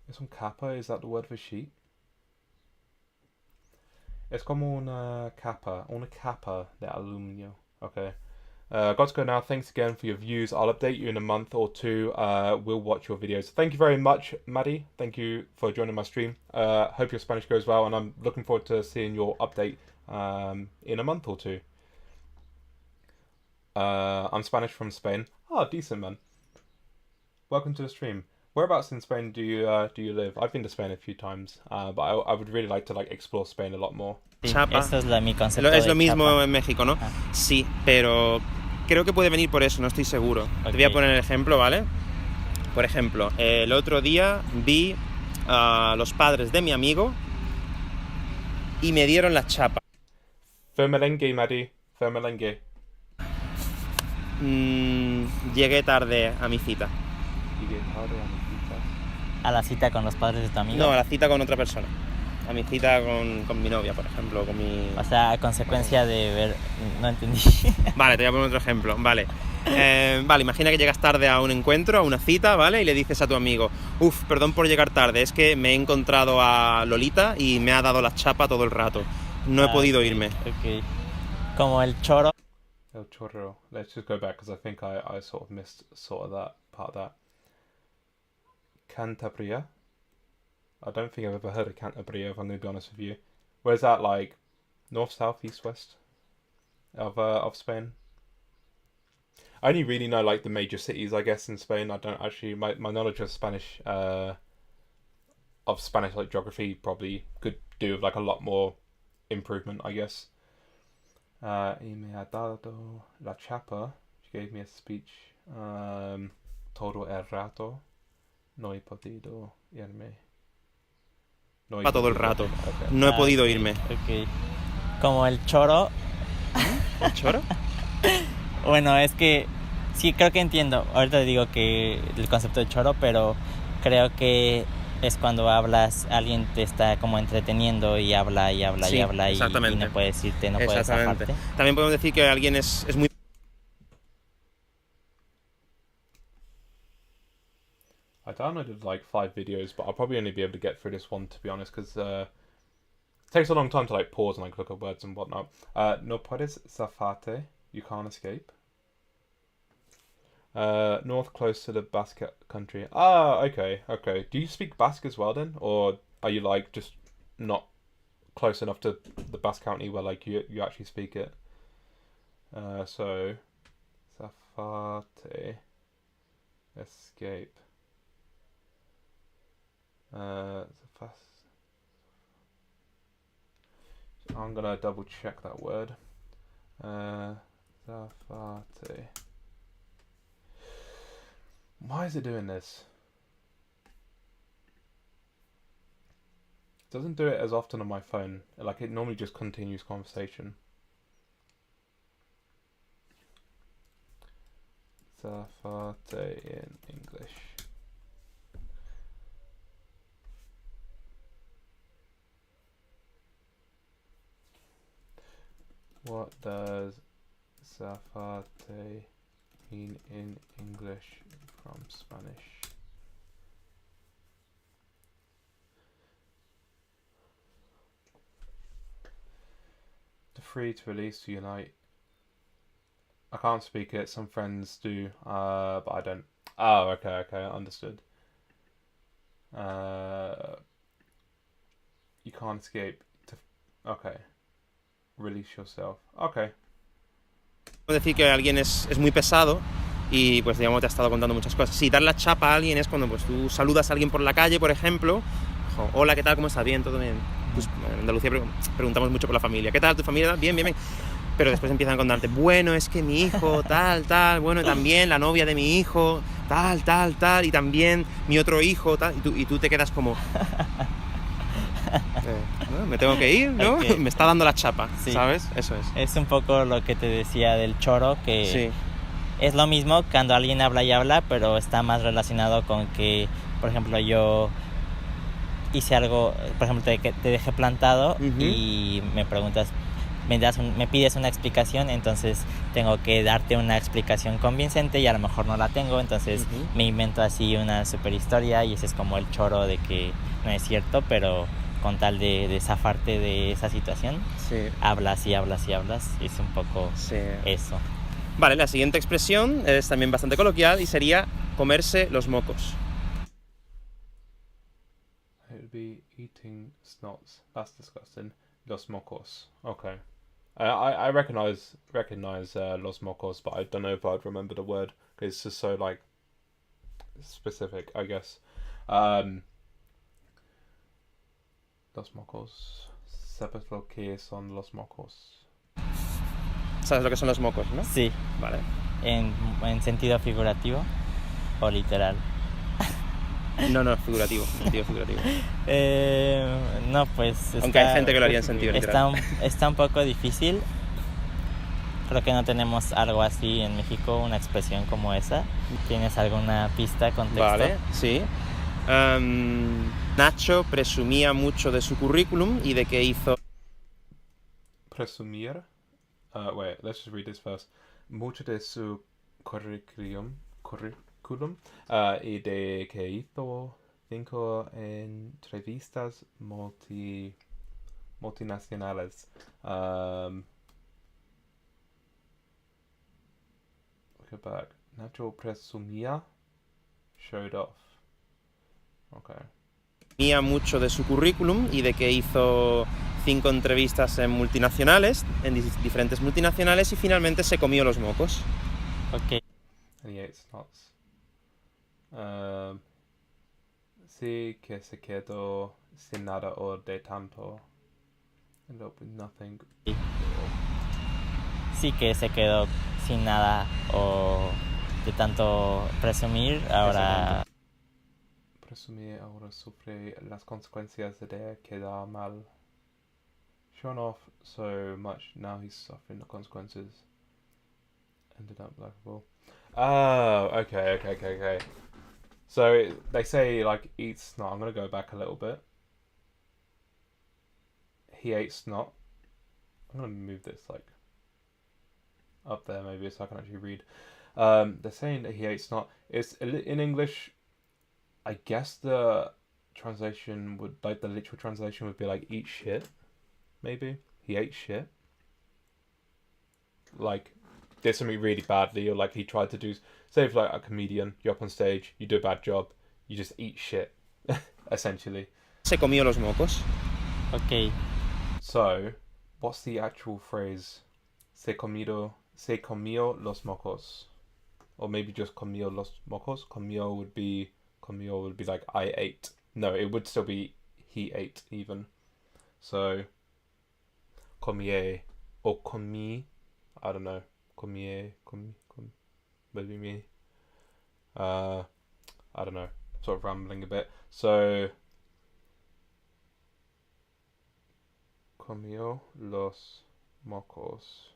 S3: ¿Es un capa? Is that the word for sheet? Es como una capa de aluminio. Okay. Got to go now. Thanks again for your views. I'll update you in a month or two. We'll watch your videos. Thank you very much, Maddie. Thank you for joining my stream. Hope your Spanish goes well, and I'm looking forward to seeing your update in a month or two. I'm Spanish from Spain. Oh, decent, man. Welcome to the stream. Whereabouts in Spain do you live? I've been to Spain a few times, but I would really like to like explore Spain a lot more.
S1: Sí,
S2: Chapa.
S1: eso es mi concepto
S2: Es
S1: de
S2: lo mismo
S1: chapa.
S2: en México, ¿no?
S1: Ah.
S2: Sí, pero creo que puede venir por eso, no estoy seguro. Te voy a
S1: Ok.
S2: poner el ejemplo, ¿vale? Por ejemplo, el otro día vi a los padres de mi amigo y me dieron la chapa.
S3: Fermelengue, Maddie. Fermelengue.
S2: Llegué tarde a mi cita.
S1: A la cita con los padres de tu amigo.
S2: No, a la cita con otra persona. A mi cita con mi novia, por ejemplo, con mi...
S1: O sea, a consecuencia de ver... No entendí.
S2: Vale, te voy a poner otro ejemplo, vale. Vale, imagina que llegas tarde a un encuentro, a una cita, ¿vale? Y le dices a tu amigo, perdón por llegar tarde, es que me he encontrado a Lolita y me ha dado la chapa todo el rato. No he podido
S1: Ok,
S2: irme.
S1: ok. Como el choro.
S3: El chorro. Let's just go back because I think I sort of missed that part of that. Cantabria. I don't think I've ever heard of Cantabria, if I'm going to be honest with you. Where's that, like, north, south, east, west of Spain? I only really know, like, the major cities, I guess, in Spain. I don't actually... My knowledge of Spanish, like, geography probably could do with, like, a lot more improvement, I guess. Y me ha dado la chapa. She gave me a speech. Todo el rato. No he podido irme. No he
S2: Todo el
S3: podido-
S2: rato.
S3: Okay.
S2: No he podido
S1: ok,
S2: irme.
S1: Ok. Como el choro.
S2: ¿El choro?
S1: Bueno, es que sí, creo que entiendo. Ahorita digo que el concepto de choro, pero creo que es cuando hablas, alguien te está como entreteniendo y habla y habla
S2: Sí,
S1: y habla y
S2: exactamente.
S1: no puedes irte, no puedes
S2: Exactamente.
S1: zafarte.
S2: También podemos decir que alguien es muy...
S3: I downloaded like 5 videos, but I'll probably only be able to get through this one, to be honest, because it takes a long time to like pause and like look at words and whatnot. No puedes zafarte. You can't escape. North close to the Basque country. Ah, okay. Do you speak Basque as well then? Or are you like just not close enough to the Basque county where like you actually speak it? So, zafate. Escape. I'm gonna double check that word. Zafate. Why is it doing this? It doesn't do it as often on my phone. Like it normally just continues conversation. Zafate in English. What does zafate mean in English from Spanish? To free, to release, to unite. I can't speak it. Some friends do, but I don't. Oh, okay, understood. You can't escape. Okay. Release yourself. Okay.
S2: Podemos decir que alguien es muy pesado y pues digamos te ha estado contando muchas cosas. Sí, dar la chapa a alguien es cuando pues tú saludas a alguien por la calle, por ejemplo. Hola, ¿qué tal? ¿Cómo estás? Bien, todo bien. Pues, en Andalucía preguntamos mucho por la familia. ¿Qué tal tu familia? Bien. Pero después empiezan a contarte, bueno, es que mi hijo, tal, bueno, también la novia de mi hijo, tal, y también mi otro hijo, tal, y tú te quedas como... ¿no? Me tengo que ir, ¿no?
S1: Okay.
S2: Me está dando la chapa,
S1: Sí.
S2: ¿sabes? Eso es.
S1: Es un poco lo que te decía del choro, que
S2: Sí.
S1: es lo mismo cuando alguien habla y habla, pero está más relacionado con que, por ejemplo, yo hice algo, por ejemplo, te dejé plantado
S2: Ujú.
S1: y me preguntas, me pides una explicación, entonces tengo que darte una explicación convincente y a lo mejor no la tengo, entonces
S2: Ujú.
S1: me invento así una super historia y ese es como el choro de que no es cierto, pero con tal de zafarte de esa situación,
S2: Sí.
S1: hablas y hablas, es un poco
S2: Sí.
S1: eso.
S2: Vale, la siguiente expresión es también bastante coloquial y sería comerse los mocos.
S3: It would be eating snots. That's disgusting. Los mocos. Okay. I recognize Los Mocos, but I don't know if I'd remember the word because it's just so like specific, I guess. Los Mocos. ¿Sabes lo que son los mocos?
S2: ¿Sabes lo que son los mocos, no?
S1: Sí,
S2: Vale.
S1: en sentido figurativo o literal.
S2: No, figurativo, sentido figurativo.
S1: No, pues
S2: Aunque hay gente que lo haría en sentido literal.
S1: Está un poco difícil. Creo que no tenemos algo así en México, una expresión como esa. ¿Tienes alguna pista, contexto?
S2: Vale, sí. Nacho presumía mucho de su currículum y de que hizo...
S3: Presumir. Wait, let's just read this first. Mucho de su currículum y de que hizo 5 entrevistas multinacionales. Go back. Nacho presumía showed off. Okay.
S2: Presumía mucho de su currículum y de que hizo 5 entrevistas en multinacionales, en diferentes multinacionales, y finalmente se comió los mocos.
S1: Ok.
S3: And he ate snots. Sí que se quedó sin nada o de tanto. Ended up with nothing.
S1: Sí que se quedó sin nada o de tanto presumir, ahora...
S3: Presumir ahora sufre las consecuencias de quedar mal. Shown off so much, now he's suffering the consequences. Ended up likable. Oh, okay. So they say like eat snot. I'm gonna go back a little bit. He ate snot. I'm gonna move this like up there maybe so I can actually read. They're saying that he ate snot. It's in English. I guess the translation would like the literal translation would be like eat shit. Maybe he ate shit. Like did something really badly, or like he tried to do. Say if like a comedian, you're up on stage, you do a bad job, you just eat shit, essentially.
S2: Se comió los mocos.
S1: Ok.
S3: So, what's the actual phrase? Se comió los mocos, or maybe just comió los mocos. Comió would be like I ate. No, it would still be he ate even. So, comie or comí, I don't know. Comie, maybe me. I don't know. Sort of rambling a bit. So, comió los mocos.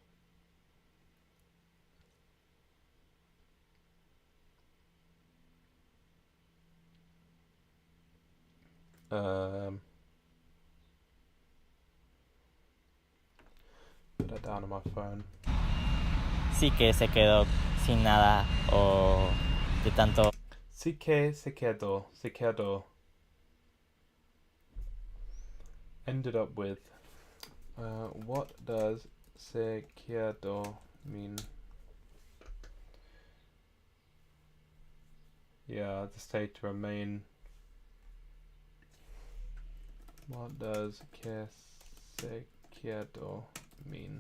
S3: Put that down on my phone.
S1: Sí que se quedó sin nada o de tanto...
S3: Sí que se quedó. Ended up with. What does se quedó mean? Yeah, the state to remain. What does que se quedó mean?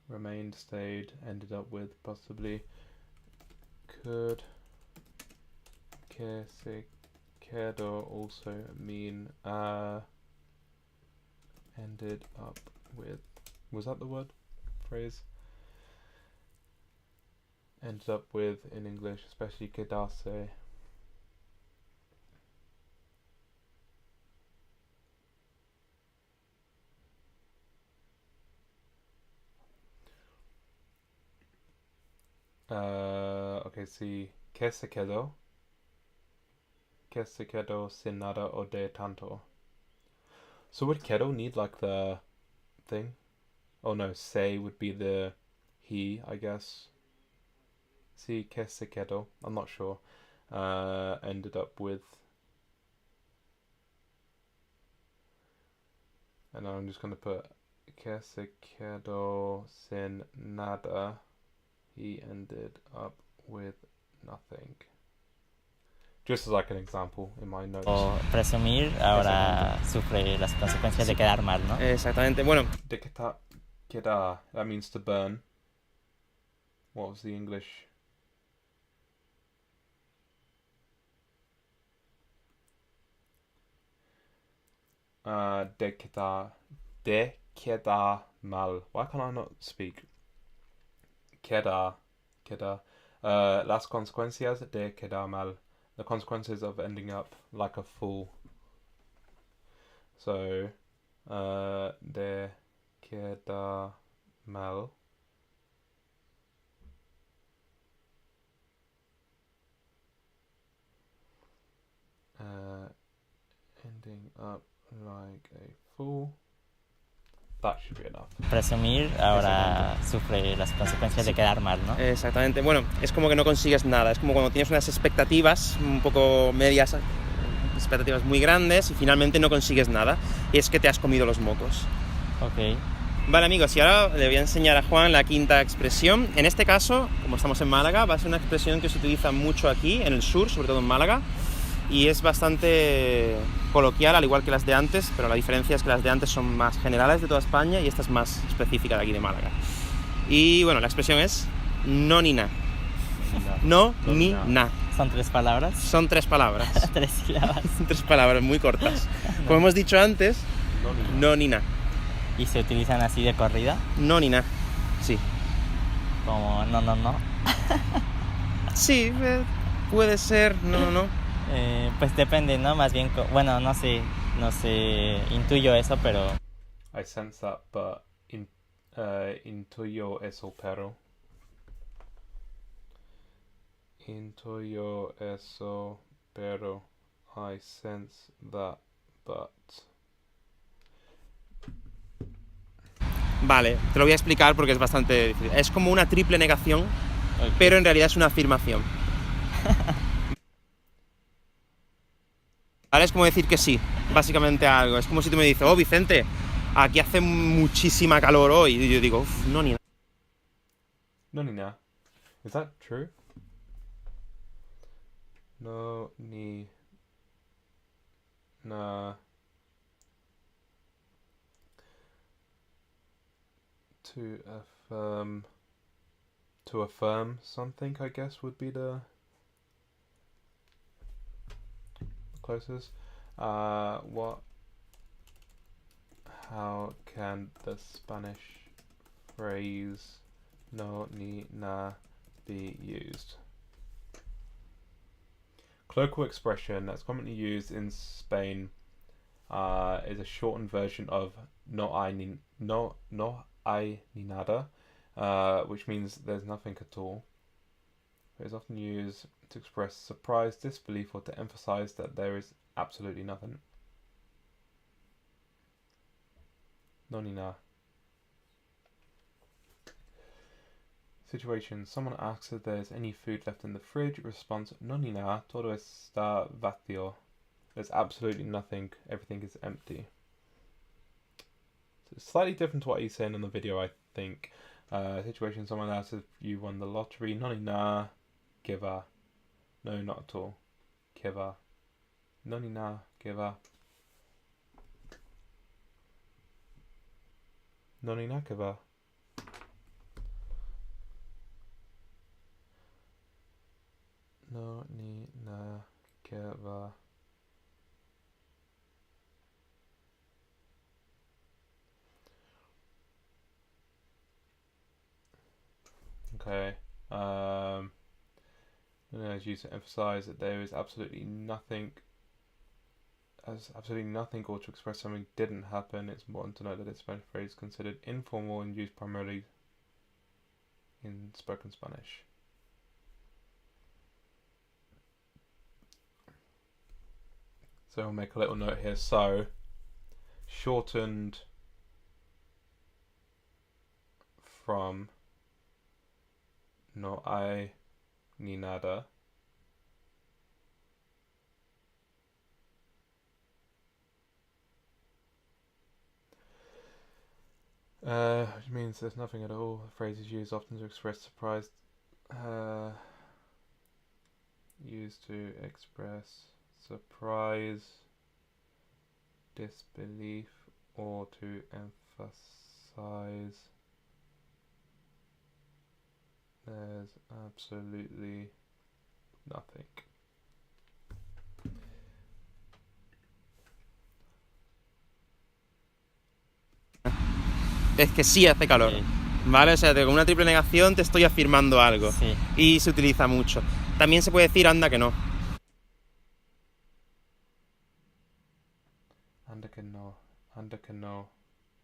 S3: Remained, stayed, ended up with, possibly. Could que se quedó also mean ended up with? Was that the word? Phrase? Ended up with in English, especially quedarse. Okay, see, que se quedó sin nada o de tanto. So would quedo need like the thing? Oh no, se would be the he, I guess. See, que se quedó, I'm not sure. Ended up with. And I'm just gonna put que se quedó sin nada. He ended up with nothing. Just as like an example in my notes.
S1: O presumir ahora sufre las consecuencias de quedar mal, ¿no?
S2: Exactamente. Bueno,
S3: De quedar, that means to burn. What was the English? De quedar mal. Why can't I not speak? Quedar. Las consecuencias de quedar mal. The consequences of ending up like a fool. So, de quedar mal. Ending up like a fool. That should be enough.
S1: Presumir ahora sufre las consecuencias de quedar mal, ¿no?
S2: exactamente. Bueno, es como que no consigues nada. Es como cuando tienes unas expectativas un poco medias, expectativas muy grandes y finalmente no consigues nada. Y es que te has comido los mocos.
S1: Ok.
S2: Vale, amigos, y ahora le voy a enseñar a Juan la quinta expresión. En este caso, como estamos en Málaga, va a ser una expresión que se utiliza mucho aquí, en el sur, sobre todo en Málaga, y es bastante coloquial, al igual que las de antes, pero la diferencia es que las de antes son más generales de toda España y esta es más específica de aquí de Málaga. Y bueno, la expresión es no ni na. No ni na.
S1: ¿Son 3 palabras?
S2: Son 3 palabras.
S1: 3 sílabas.
S2: 3 palabras muy cortas. Como hemos dicho antes, no ni na.
S1: ¿Y se utilizan así de corrida?
S2: No ni na. Sí.
S1: Como no.
S2: Sí, puede ser, no.
S1: Pues depende, ¿no? Más bien, bueno, no sé, intuyo eso, pero...
S3: I sense that, but intuyo eso, pero. Intuyo eso, pero. I sense that, but.
S2: Vale, te lo voy a explicar porque es bastante difícil. Es como una triple negación,
S1: Okay.
S2: pero en realidad es una afirmación. Ahora es como decir que sí, básicamente a algo. Es como si tú me dices, oh Vicente, aquí hace muchísima calor hoy. Y yo digo, uff, no ni nada.
S3: No ni na. Is that true? No ni na. To affirm something, I guess, would be the closest. How can the Spanish phrase no ni na be used? Colloquial expression that's commonly used in Spain is a shortened version of no hay ni nada, which means there's nothing at all. It is often used to express surprise, disbelief, or to emphasize that there is absolutely nothing. No ni na. Situation: someone asks if there's any food left in the fridge. Response: no ni na, todo está vacío. There's absolutely nothing, everything is empty. So it's slightly different to what he's saying in the video, I think. Situation: someone asks if you won the lottery. No ni na, que va. No, not at all. Que va. No ni na, que va. No ni na, que va. No ni na, que va. Okay. As used to emphasize that there is absolutely nothing, or to express something didn't happen. It's important to note that this Spanish phrase is considered informal and used primarily in spoken Spanish. So I'll make a little note here. So, shortened from no hay ni nada. Which means there's nothing at all. The phrase is used often to express surprise, used to express surprise, disbelief, or to emphasize there's absolutely nothing.
S2: Es que sí hace calor.
S1: Sí.
S2: ¿Vale? O sea, con una triple negación te estoy afirmando algo.
S1: Sí.
S2: Y se utiliza mucho. También se puede decir anda que no.
S3: Anda que no. Anda que no.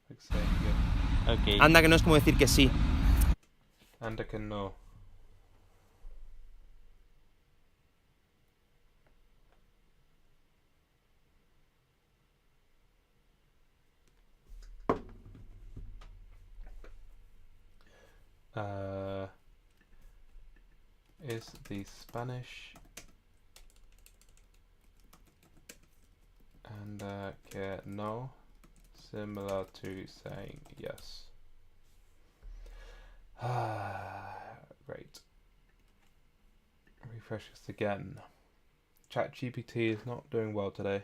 S3: Like saying it.
S1: Ok.
S2: Anda que no es como decir que sí.
S3: Anda que no. Is the Spanish anda que no similar to saying yes? Great. Refresh this again. ChatGPT is not doing well today.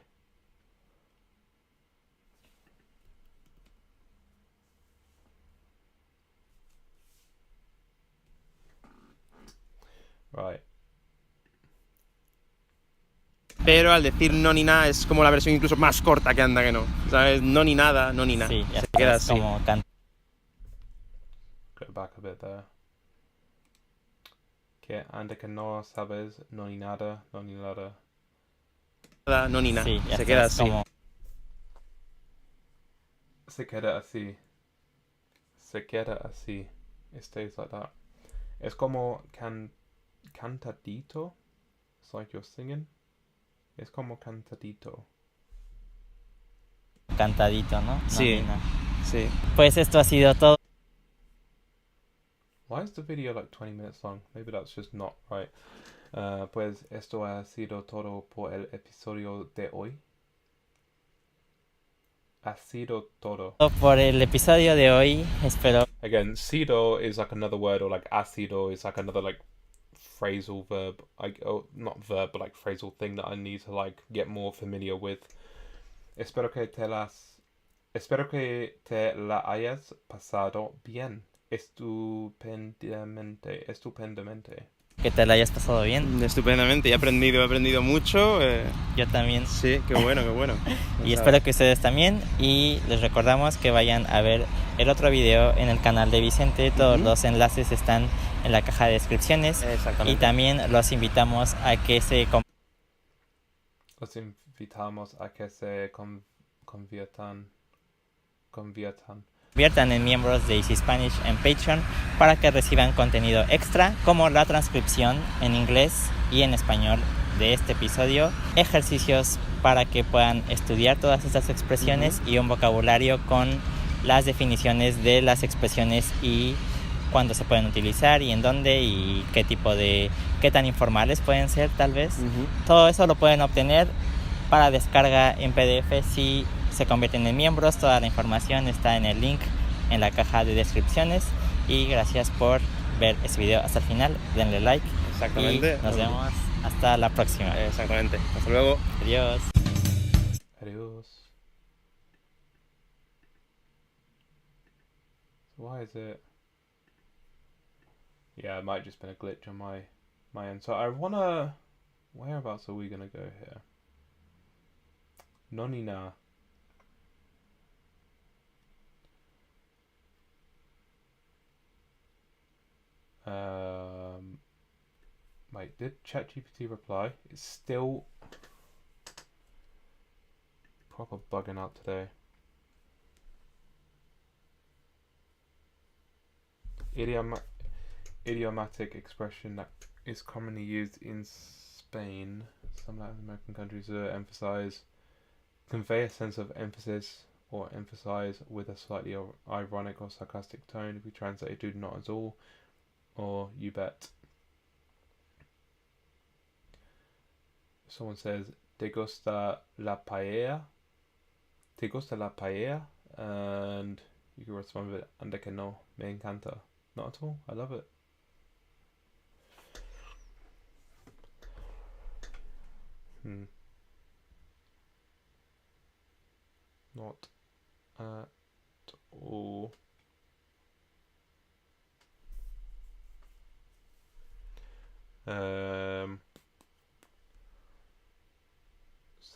S3: Right.
S2: Pero al decir no ni nada es como la versión incluso más corta que anda que no. ¿Sabes? No ni nada, no ni nada.
S1: Sí, ya
S2: Se queda
S1: es
S2: así.
S1: como
S3: Go back a bit there. Que anda que no sabes, no ni nada, no ni nada.
S2: Nada, no ni nada.
S1: Sí, ya
S2: Se
S1: está,
S2: queda
S1: es
S2: así.
S1: como
S3: Se queda así. Se queda así. It stays like that. Es como cantadito. It's like you're singing. Es como cantadito.
S1: cantadito, ¿no?
S2: Sí.
S1: No, ni nada.
S2: Sí.
S1: Pues esto ha sido todo.
S3: Why is the video like 20 minutes long? Maybe that's just not right. Pues esto ha sido todo por el episodio de hoy. Ha sido todo.
S1: Por el episodio de hoy. Espero
S3: Again, sido is like another word, or like ha sido is like another like phrasal verb. Like, oh, not verb, but like phrasal thing that I need to like get more familiar with. Espero que te la hayas pasado bien. Estupendamente.
S1: que te la hayas pasado bien.
S2: Estupendamente. He aprendido mucho.
S1: Yo también.
S2: Sí, qué bueno, qué bueno.
S1: Y espero que ustedes también. Y les recordamos que vayan a ver el otro video en el canal de Vicente. Todos los enlaces están en la caja de descripciones.
S2: Exactamente.
S1: Y también los invitamos a que se
S3: Los invitamos a que se conviertan
S1: conviertan en miembros de Easy Spanish en Patreon para que reciban contenido extra como la transcripción en inglés y en español de este episodio, ejercicios para que puedan estudiar todas estas expresiones y un vocabulario con las definiciones de las expresiones y cuándo se pueden utilizar y en dónde y qué tipo de, qué tan informales pueden ser tal vez. Todo eso lo pueden obtener para descarga en PDF si se convierten en miembros. Toda la información está en el link en la caja de descripciones. Y gracias por ver este video hasta el final. Denle like.
S2: Exactamente.
S1: Y nos vemos hasta la próxima.
S2: Exactamente. Hasta luego.
S1: Adiós.
S3: Adios. So why is it? Yeah, it might just been a glitch on my end. So I wanna. Whereabouts are we gonna go here? Nonina. Wait, did ChatGPT reply? It's still proper bugging out today. Idiomatic expression that is commonly used in Spain, some Latin American countries, convey a sense of emphasis or emphasize with a slightly ironic or sarcastic tone. If we translate, do not at all, or you bet. If someone says, ¿Te gusta la paella? ¿Te gusta la paella? And you can respond with, anda que no, me encanta. Not at all, I love it. Not at all.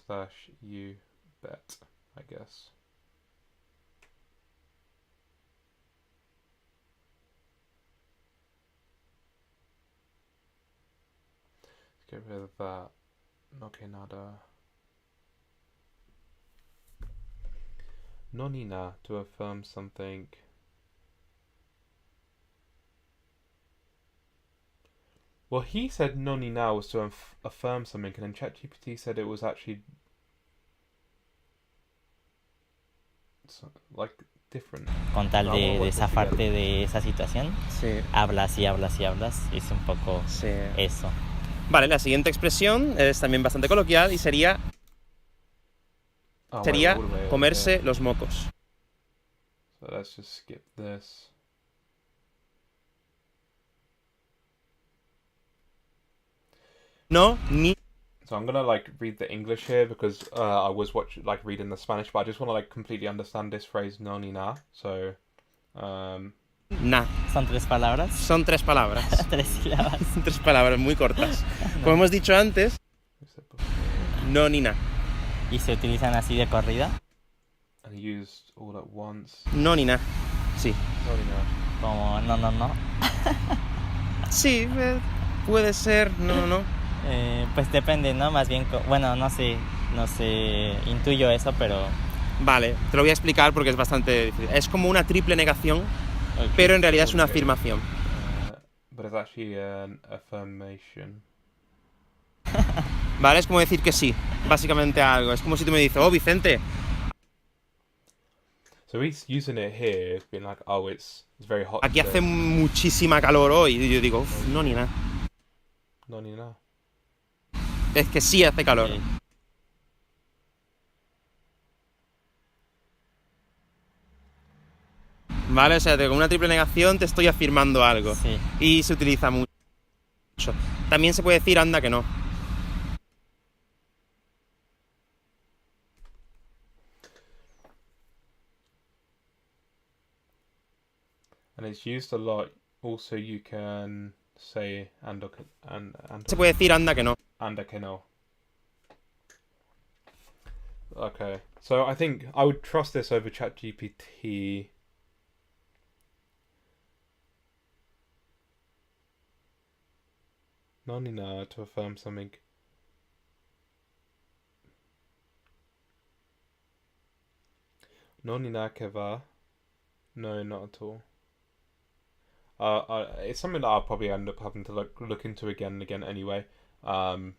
S3: Slash you bet, I guess. Let's get rid of that. No que nada. No ni na, to affirm something. Well, he said no ni na was to affirm something, and then ChatGPT said it was actually like different.
S1: Con tal de zafarte de esa situación,
S2: Sí.
S1: hablas y hablas y hablas, y es un poco
S2: Sí.
S1: eso.
S2: Vale, la siguiente expresión es también bastante coloquial y sería comerse los mocos.
S3: So let's just skip this.
S2: No, ni.
S3: So I'm gonna like read the English here because I was reading the Spanish, but I just want to like completely understand this phrase no ni na. So,
S2: Na.
S1: ¿Son 3 palabras?
S2: Son 3 palabras.
S1: 3 sílabas.
S2: 3 palabras muy cortas. Como hemos dicho antes, no ni na.
S1: ¿Y se utilizan así de corrida?
S3: And used all at once.
S2: No ni na. Sí.
S3: No ni na.
S1: Como no.
S2: Sí, puede ser, no.
S1: Pues depende, ¿no? Más bien, bueno, no sé, intuyo eso, pero...
S2: Vale, te lo voy a explicar porque es bastante difícil. Es como una triple negación,
S1: Okay.
S2: pero en realidad es una afirmación.
S3: But it's actually an affirmation.
S2: Vale, es como decir que sí, básicamente a algo. Es como si tú me dices, oh, Vicente.
S3: So he's using it here, being like, oh, it's very hot.
S2: Aquí
S3: today.
S2: hace muchísima calor hoy. Y yo digo, no ni nada.
S3: No ni na.
S2: Es que sí hace calor.
S1: Okay.
S2: Vale, o sea, con una triple negación te estoy afirmando algo.
S1: Sí.
S2: Y se utiliza mucho. También se puede decir anda que no.
S3: And it's used a lot. Also, you can say and
S2: Se puede decir anda que no.
S3: and que no. Okay, so I think I would trust this over ChatGPT. No ni na to affirm something. No ni na que va. No, not at all. It's something that I'll probably end up having to look into again and again anyway. But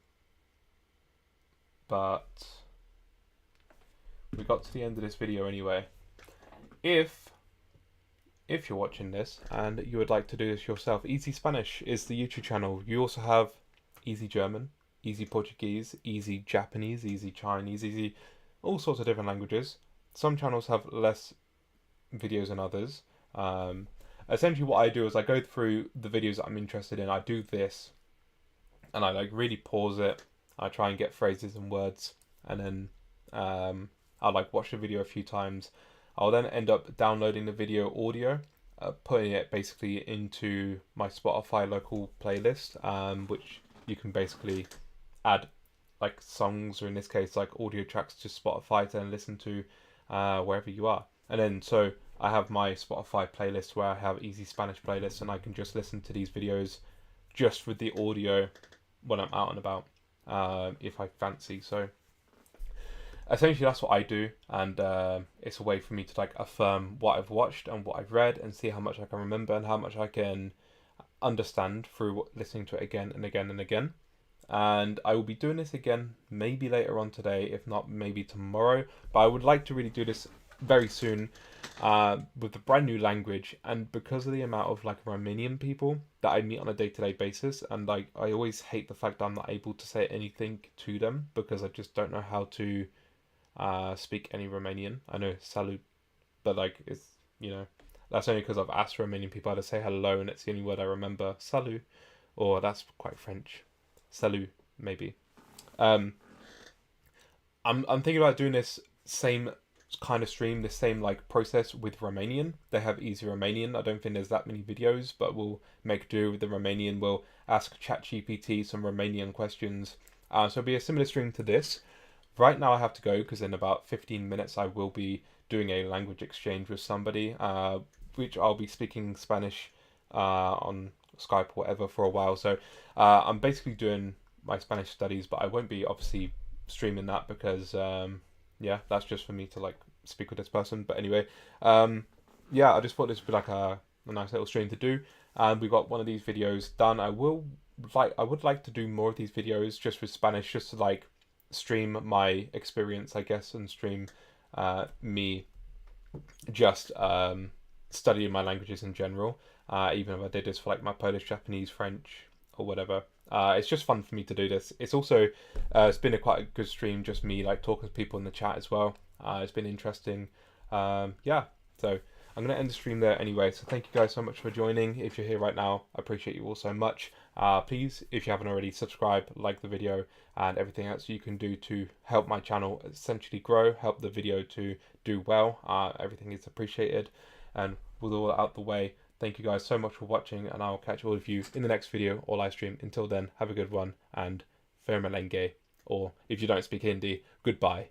S3: we got to the end of this video anyway. If you're watching this and you would like to do this yourself, Easy Spanish is the YouTube channel. You also have Easy German, Easy Portuguese, Easy Japanese, Easy Chinese, Easy all sorts of different languages. Some channels have less videos than others. Essentially what I do is I go through the videos that I'm interested in. I do this and I like really pause it. I try and get phrases and words, and then I'll like watch the video a few times. I'll then end up downloading the video audio, putting it basically into my Spotify local playlist, which you can basically add like songs, or in this case like audio tracks, to Spotify to then listen to wherever you are. And then so I have my Spotify playlist where I have Easy Spanish playlists, and I can just listen to these videos just with the audio when I'm out and about, if I fancy. So essentially that's what I do, and it's a way for me to like affirm what I've watched and what I've read, and see how much I can remember and how much I can understand through listening to it again and again and again. And I will be doing this again maybe later on today, if not maybe tomorrow, but I would like to really do this very soon with a brand new language. And because of the amount of like Romanian people that I meet on a day-to-day basis, and like I always hate the fact that I'm not able to say anything to them because I just don't know how to speak any Romanian. I know salut, but like it's, you know, that's only because I've asked Romanian people how to say hello, and it's the only word I remember. Salut, or that's quite French. Salut, maybe. I'm thinking about doing this same kind of stream, the same like process with Romanian. They have easy Romanian. I don't think there's that many videos, but we'll make do with the Romanian. We'll ask ChatGPT some Romanian questions. So it'll be a similar stream to this. Right now I have to go because in about 15 minutes I will be doing a language exchange with somebody, which I'll be speaking Spanish on Skype or whatever for a while. So I'm basically doing my Spanish studies, but I won't be obviously streaming that because yeah, that's just for me to like speak with this person. But anyway, yeah, I just thought this would be like a nice little stream to do, and we got one of these videos done. I would like to do more of these videos just with Spanish, just to like stream my experience, I guess, and stream me just studying my languages in general. Even if I did this for like my Polish, Japanese, French, or whatever. It's just fun for me to do this. It's also it's been quite a good stream, just me like talking to people in the chat as well. It's been interesting. Yeah, so I'm gonna end the stream there anyway. So thank you guys so much for joining. If you're here right now, I appreciate you all so much. Please, if you haven't already, subscribe, like the video, and everything else you can do to help my channel essentially grow, help the video to do well. Everything is appreciated. And with all that out the way, thank you guys so much for watching, and I'll catch all of you in the next video or live stream. Until then, have a good one, and Fer Malenge, or if you don't speak Hindi, goodbye.